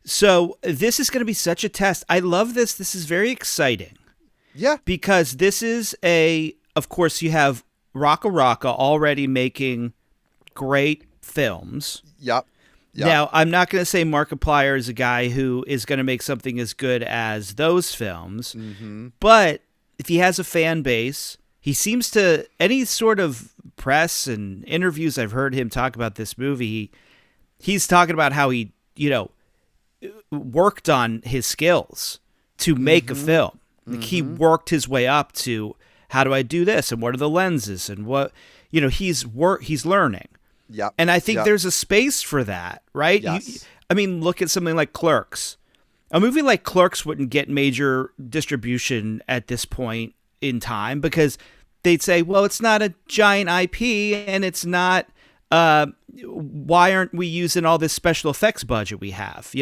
So this is going to be such a test. I love this. This is very exciting. Yeah. Because this is of course, you have Rocka already making great films. Yep. Now, I'm not going to say Markiplier is a guy who is going to make something as good as those films. But if he has a fan base, he seems to, any sort of press and interviews I've heard him talk about this movie, he's talking about how he, worked on his skills to make a film. Like he worked his way up to, how do I do this? And what are the lenses? And what, he's learning. Yep. And I think there's a space for that, right? Yes. Look at something like Clerks. A movie like Clerks wouldn't get major distribution at this point in time because they'd say, well, it's not a giant IP and it's not, why aren't we using all this special effects budget we have,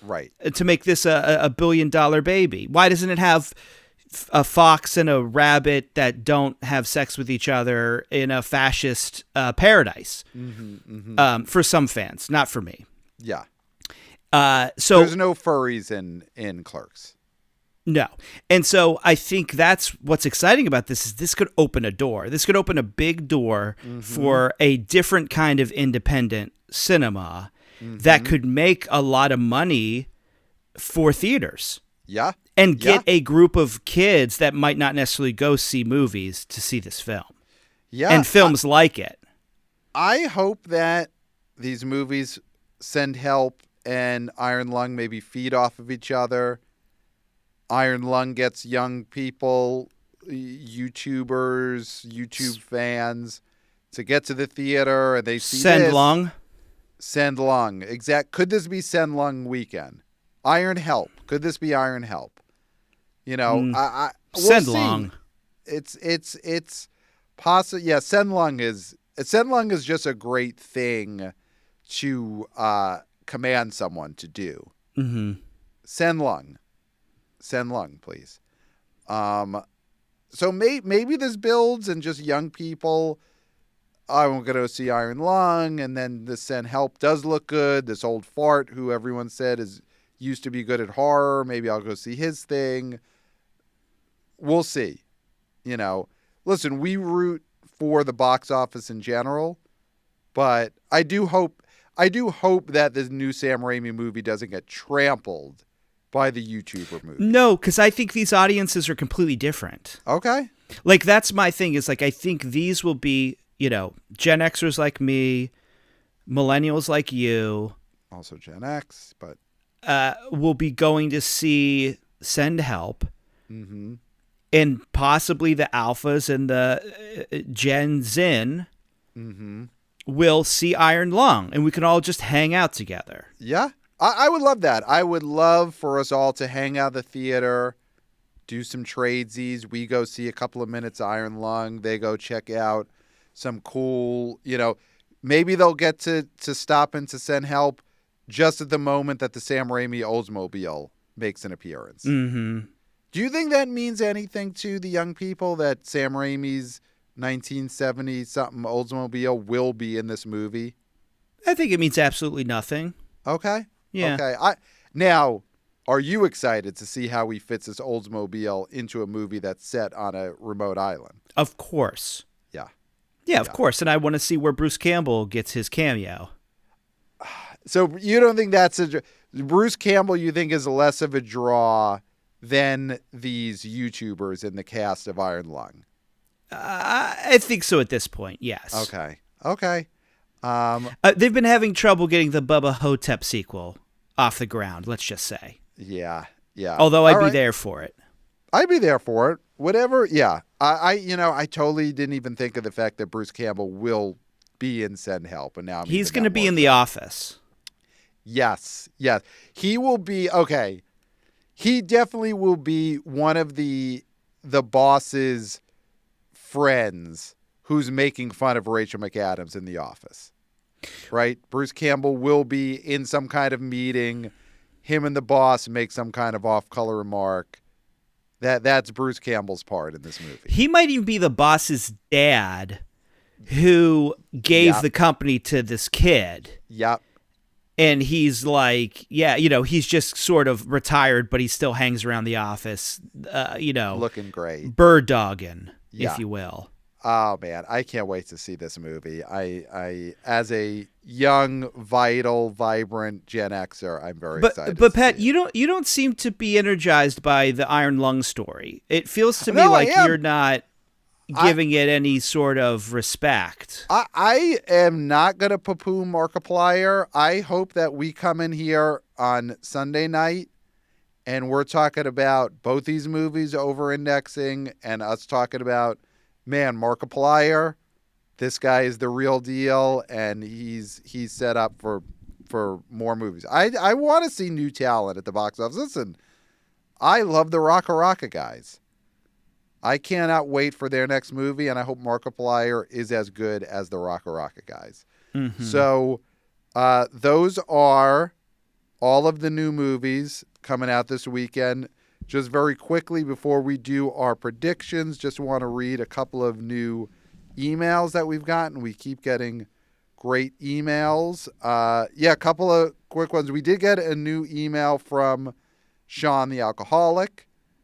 Right. To make this a $1 billion baby? Why doesn't it have a fox and a rabbit that don't have sex with each other in a fascist paradise? For some fans, not for me. Yeah. So there's no furries in Clerks. No. And so I think that's what's exciting about this is this could open a door. This could open a big door for a different kind of independent cinema that could make a lot of money for theaters. Yeah. And get a group of kids that might not necessarily go see movies to see this film. Yeah. And films like it. I hope that these movies, Send Help and Iron Lung, maybe feed off of each other. Iron Lung gets young people, YouTubers, YouTube fans to get to the theater and they see Send this. Lung. Send Lung. Could this be Send Lung weekend? Iron Help. Could this be Iron Help? We'll Send see. Long. It's possible. Yeah, Send Lung is just a great thing to command someone to do. Mm-hmm. Send Lung, please. So maybe this builds and just young people. I'm going to see Iron Lung, and then the Send Help does look good. This old fart who everyone said used to be good at horror. Maybe I'll go see his thing. We'll see. Listen, we root for the box office in general, but I do hope that this new Sam Raimi movie doesn't get trampled by the YouTuber movie. No, because I think these audiences are completely different. Okay. Like, that's my thing, is like, I think these will be, Gen Xers like me, millennials like you. Also Gen X, but will be going to see Send Help. Mm-hmm. And possibly the alphas and the Gen Zin will see Iron Lung, and we can all just hang out together. Yeah, I would love that. I would love for us all to hang out at the theater, do some tradesies. We go see a couple of minutes of Iron Lung. They go check out some cool, maybe they'll get to stop in to Send Help just at the moment that the Sam Raimi Oldsmobile makes an appearance. Mm-hmm. Do you think that means anything to the young people that Sam Raimi's 1970-something Oldsmobile will be in this movie? I think it means absolutely nothing. Okay. Yeah. Okay. Now, are you excited to see how he fits this Oldsmobile into a movie that's set on a remote island? Of course. Yeah. Yeah, of course. And I want to see where Bruce Campbell gets his cameo. So you don't think Bruce Campbell, you think, is less of a draw than these YouTubers in the cast of Iron Lung? I think so at this point, yes. Okay. They've been having trouble getting the Bubba Hotep sequel off the ground, let's just say. Yeah. Although I'd be there for it. I'd be there for it. Whatever. Yeah. I totally didn't even think of the fact that Bruce Campbell will be in Send Help, and now he's going to be in The Office. Yes. He will be. Okay. He definitely will be one of the boss's friends who's making fun of Rachel McAdams in The Office, right? Bruce Campbell will be in some kind of meeting. Him and the boss make some kind of off-color remark. That's Bruce Campbell's part in this movie. He might even be the boss's dad who gave the company to this kid. Yep. And he's like, he's just sort of retired, but he still hangs around the office, looking great, bird dogging, if you will. Oh man, I can't wait to see this movie. I as a young, vital, vibrant Gen Xer, I'm very excited. But Pat, you don't seem to be energized by the Iron Lung story. It feels to me like you're not giving it any sort of respect. I am not going to poo-poo Markiplier. I hope that we come in here on Sunday night and we're talking about both these movies over-indexing and us talking about, man, Markiplier, this guy is the real deal and he's set up for more movies. I want to see new talent at the box office. Listen, I love the Rocka guys. I cannot wait for their next movie, and I hope Markiplier is as good as the Rocka guys. Mm-hmm. So those are all of the new movies coming out this weekend. Just very quickly before we do our predictions, just want to read a couple of new emails that we've gotten. We keep getting great emails. A couple of quick ones. We did get a new email from Sean the Alcoholic.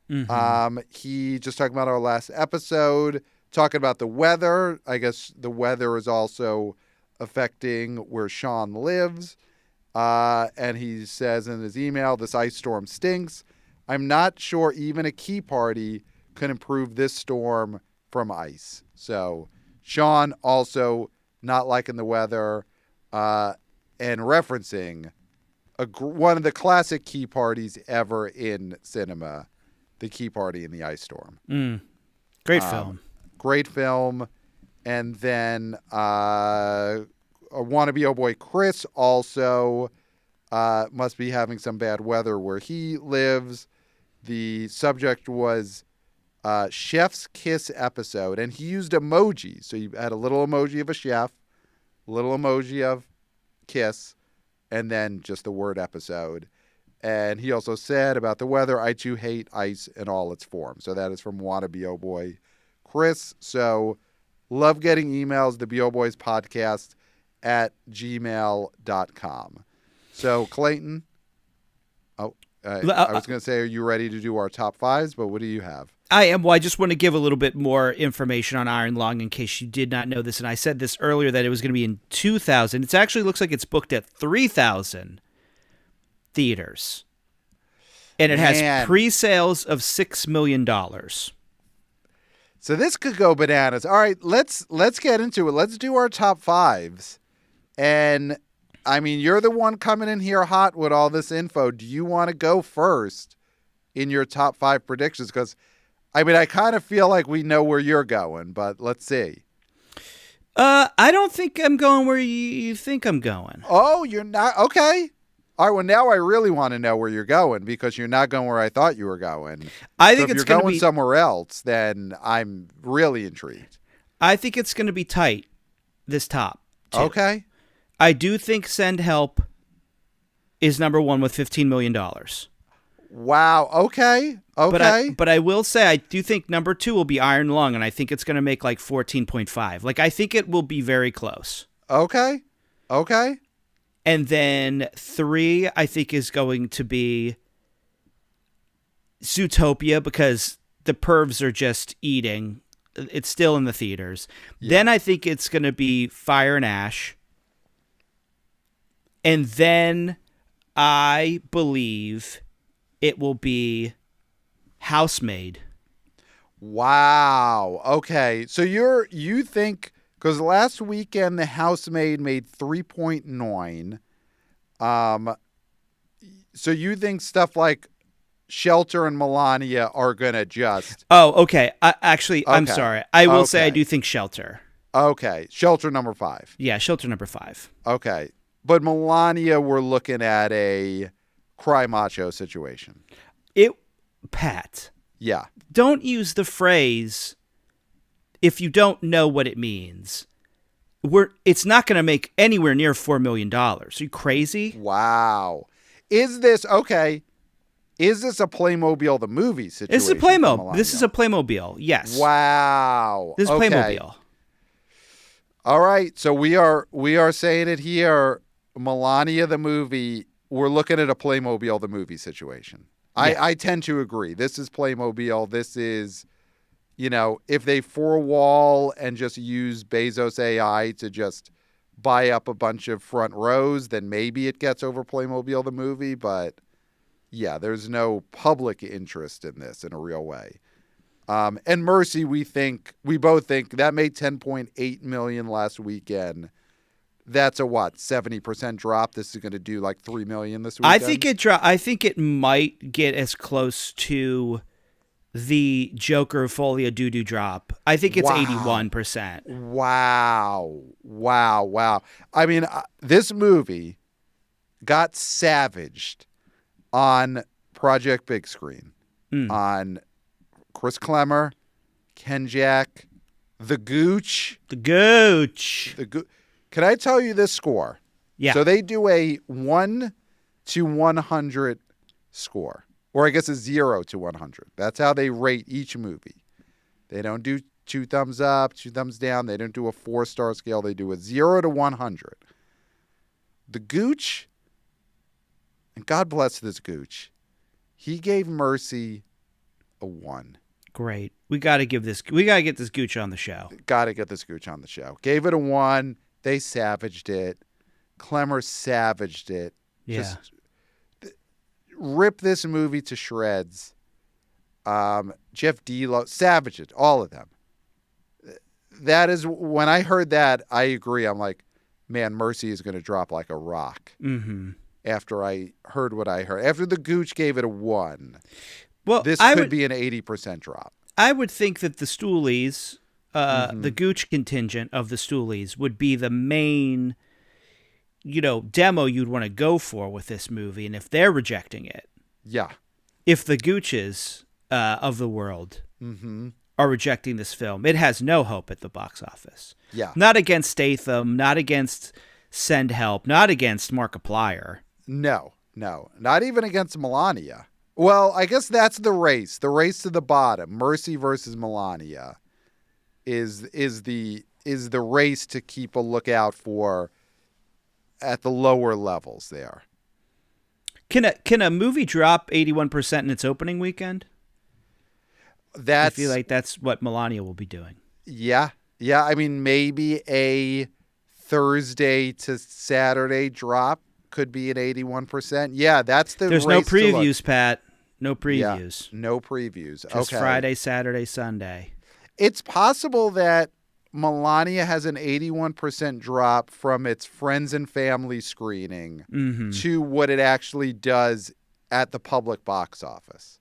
Mm-hmm. He just talking about our last episode, talking about the weather. I guess the weather is also affecting where Sean lives. And he says in his email, this ice storm stinks. I'm not sure even a key party could improve this storm from ice. So Sean also not liking the weather, and referencing one of the classic key parties ever in cinema, the key party in the ice storm. Great film. Great film. And then wannabe oh boy Chris also must be having some bad weather where he lives. The subject was chef's kiss episode, and he used emojis. So you had a little emoji of a chef, a little emoji of kiss, and then just the word episode. And he also said about the weather, I too hate ice in all its forms. So that is from wannabe oh boy Chris. So love getting emails, theboboyspodcast at gmail.com. So Clayton, I was going to say, are you ready to do our top fives? But what do you have? I am. Well, I just want to give a little bit more information on Iron Lung in case you did not know this. And I said this earlier that it was going to be in 2,000. It actually looks like it's booked at 3,000 theaters. And it has pre-sales of $6 million. So this could go bananas. All right, let's get into it. Let's do our top fives. And I mean, you're the one coming in here hot with all this info. Do you want to go first in your top five predictions? Because, I mean, I kind of feel like we know where you're going, but let's see. I don't think I'm going where you think I'm going. Oh, you're not? Okay. All right, well, now I really want to know where you're going because you're not going where I thought you were going. I think if it's you're going somewhere else, then I'm really intrigued. I think it's going to be tight, this top two. Okay. I do think Send Help is number one with $15 million. Wow. Okay. But I will say, I do think number two will be Iron Lung, and I think it's going to make like 14.5. Like, I think it will be very close. Okay. And then three, I think, is going to be Zootopia because the pervs are just eating. It's still in the theaters. Yeah. Then I think it's going to be Fire and Ash. And then I believe it will be Housemaid. Wow. Okay. So you think, because last weekend the Housemaid made 3.9. So you think stuff like Shelter and Melania are going to just... Oh, okay. I'm sorry. I will say I do think Shelter. Okay. Shelter number 5. Yeah, Shelter number 5. Okay. But Melania, we're looking at a cry macho situation. Pat. Yeah. Don't use the phrase if you don't know what it means. It's not going to make anywhere near $4 million. Are you crazy? Wow. Is this a Playmobil the movie situation? It's a Playmobil. This is a Playmobil. Yes. Wow. This is Playmobil. All right. So we are saying it here. Melania the movie. We're looking at a Playmobil the movie situation. Yeah. I tend to agree. This is Playmobil. This is, if they four-wall and just use Bezos AI to just buy up a bunch of front rows, then maybe it gets over Playmobil the movie. But, yeah, there's no public interest in this in a real way. And Mercy, we both think that made $10.8 million last weekend. That's a 70% drop. This is going to do like $3 million this weekend. I think it might get as close to the Joker Folia Doo-Doo drop. I think it's 81%. Wow. I mean, this movie got savaged on Project Big Screen, on Chris Klemmer, Ken Jack, The Gooch. Can I tell you this score? Yeah. So they do a 1 to 100 score, or I guess a 0 to 100. That's how they rate each movie. They don't do 2 thumbs up, 2 thumbs down. They don't do a 4-star scale. They do a 0 to 100. The Gooch, and God bless this Gooch, he gave Mercy a 1. Great. We got to get this Gooch on the show. Gave it a 1. They savaged it. Klemmer savaged it. Yeah. Just rip this movie to shreds. Jeff Delo savaged it. All of them. That is, when I heard that, I agree. I'm like, man, Mercy is going to drop like a rock. Mm-hmm. After I heard what I heard. After the Gooch gave it a 1. Well, this could be an 80% drop. I would think that the Stoolies... the Gooch contingent of the Stoolies would be the main demo you'd want to go for with this movie, and if they're rejecting it, Yeah. if the Gooches of the world are rejecting this film, it has no hope at the box office. Yeah. Not against Statham, not against Send Help, not against Markiplier. No. Not even against Melania. Well, I guess that's the race. The race to the bottom. Mercy versus Melania is the race to keep a lookout for at the lower levels there. Can a movie drop 81% in its opening weekend? I feel like that's what Melania will be doing. Yeah. I mean, maybe a Thursday to Saturday drop could be at 81%. Yeah, that's the. There's race no previews, Pat. No previews. Yeah, no previews. Just okay. Friday, Saturday, Sunday. It's possible that Melania has an 81% drop from its friends and family screening to what it actually does at the public box office.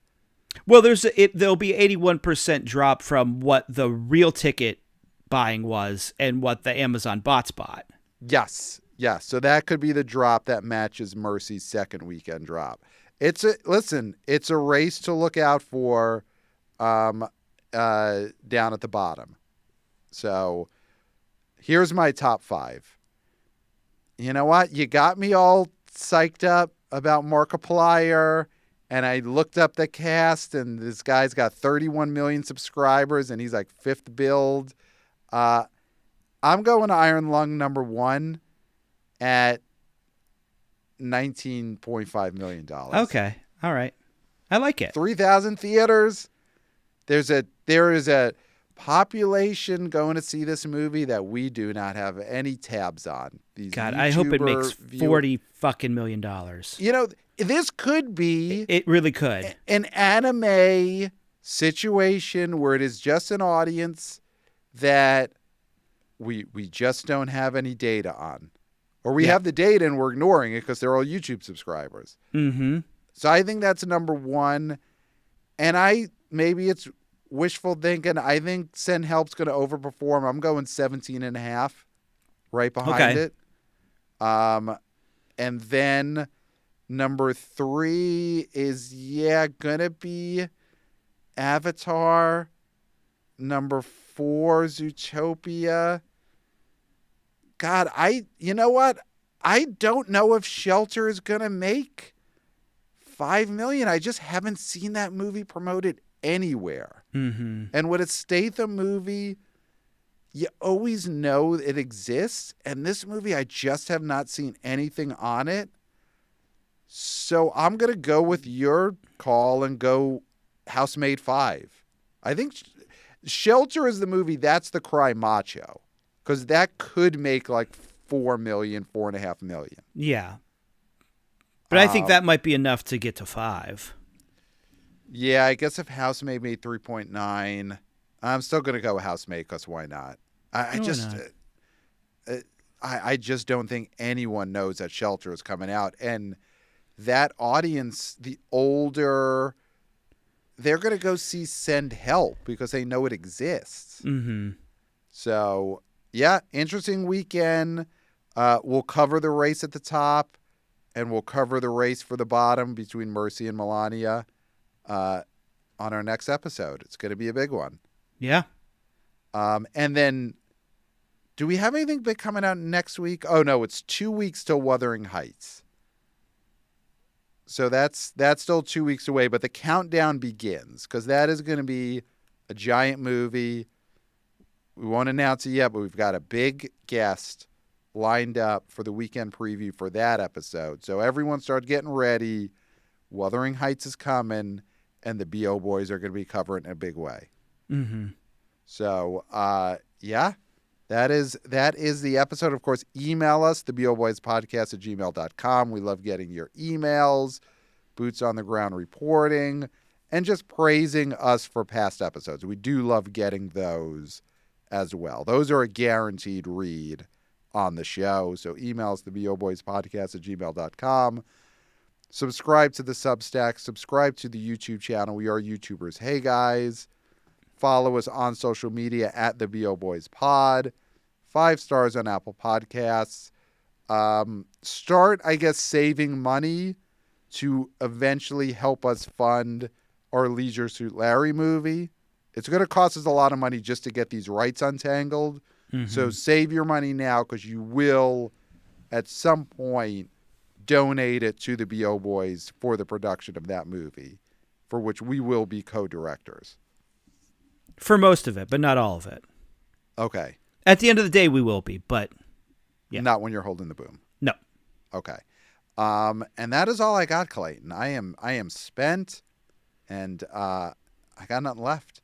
Well, there'll be 81% drop from what the real ticket buying was and what the Amazon bots bought. Yes. So that could be the drop that matches Mercy's second weekend drop. It's a race to look out for down at the bottom. So here's my top 5. You know what? You got me all psyched up about Markiplier, and I looked up the cast, and this guy's got 31 million subscribers, and he's like 5th build. I'm going to Iron Lung number 1 at $19.5 million. Okay. All right. I like it. 3,000 theaters. There is a population going to see this movie that we do not have any tabs on. God, I hope it makes $40 fucking million. This could be. It really could. An anime situation where it is just an audience that we just don't have any data on. Or we have the data and we're ignoring it because they're all YouTube subscribers. Mm-hmm. So I think that's number 1. And maybe it's wishful thinking. I think Send Help's going to overperform. I'm going 17.5 right behind it. And then number 3 is, going to be Avatar. Number 4, Zootopia. God, you know what? I don't know if Shelter is going to make $5 million. I just haven't seen that movie promoted anywhere. Mm-hmm. And with a Statham movie, you always know it exists. And this movie, I just have not seen anything on it. So I'm going to go with your call and go Housemaid 5. I think Shelter is the movie that's the cry macho. Because that could make like $4 million, $4.5 million. Yeah. But I think that might be enough to get to 5. Yeah, I guess if Housemaid made 3.9, I'm still going to go with Housemaid because why not? I just don't think anyone knows that Shelter is coming out. And that audience, the older, they're going to go see Send Help because they know it exists. Mm-hmm. So, yeah, interesting weekend. We'll cover the race at the top, and we'll cover the race for the bottom between Mercy and Melania on our next episode. It's going to be a big one. Yeah. And then, do we have anything big coming out next week? Oh, no, it's 2 weeks till Wuthering Heights. So that's still 2 weeks away, but the countdown begins because that is going to be a giant movie. We won't announce it yet, but we've got a big guest lined up for the weekend preview for that episode. So everyone start getting ready. Wuthering Heights is coming, and the BO Boys are going to be covering it in a big way. Mm-hmm. So, that is the episode. Of course, email us, theboboyspodcast@gmail.com. We love getting your emails, boots on the ground reporting, and just praising us for past episodes. We do love getting those as well. Those are a guaranteed read on the show. So email us, theboboyspodcast@gmail.com. Subscribe to the Substack. Subscribe to the YouTube channel. We are YouTubers. Hey, guys. Follow us on social media at the BO Boys Pod. 5 stars on Apple Podcasts. start, I guess, saving money to eventually help us fund our Leisure Suit Larry movie. It's going to cost us a lot of money just to get these rights untangled. Mm-hmm. So save your money now, because you will, at some point, donate it to the B.O. Boys for the production of that movie, for which we will be co-directors. For most of it, but not all of it. Okay. At the end of the day, we will be, but yeah. Not when you're holding the boom. No. Okay. And that is all I got, Clayton. I am spent, and I got nothing left.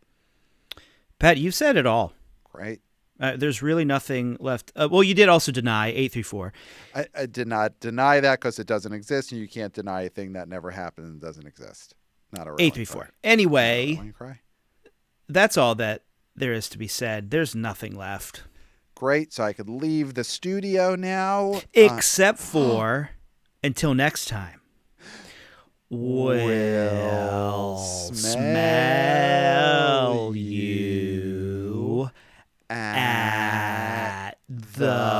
Pat, you said it all. Great. There's really nothing left. Well, you did also deny 834. I did not deny that, because it doesn't exist, and you can't deny a thing that never happened and doesn't exist. Not a 834. Anyway, cry. That's all that there is to be said. There's nothing left. Great. So I could leave the studio now. Except for, until next time, we'll smell you at the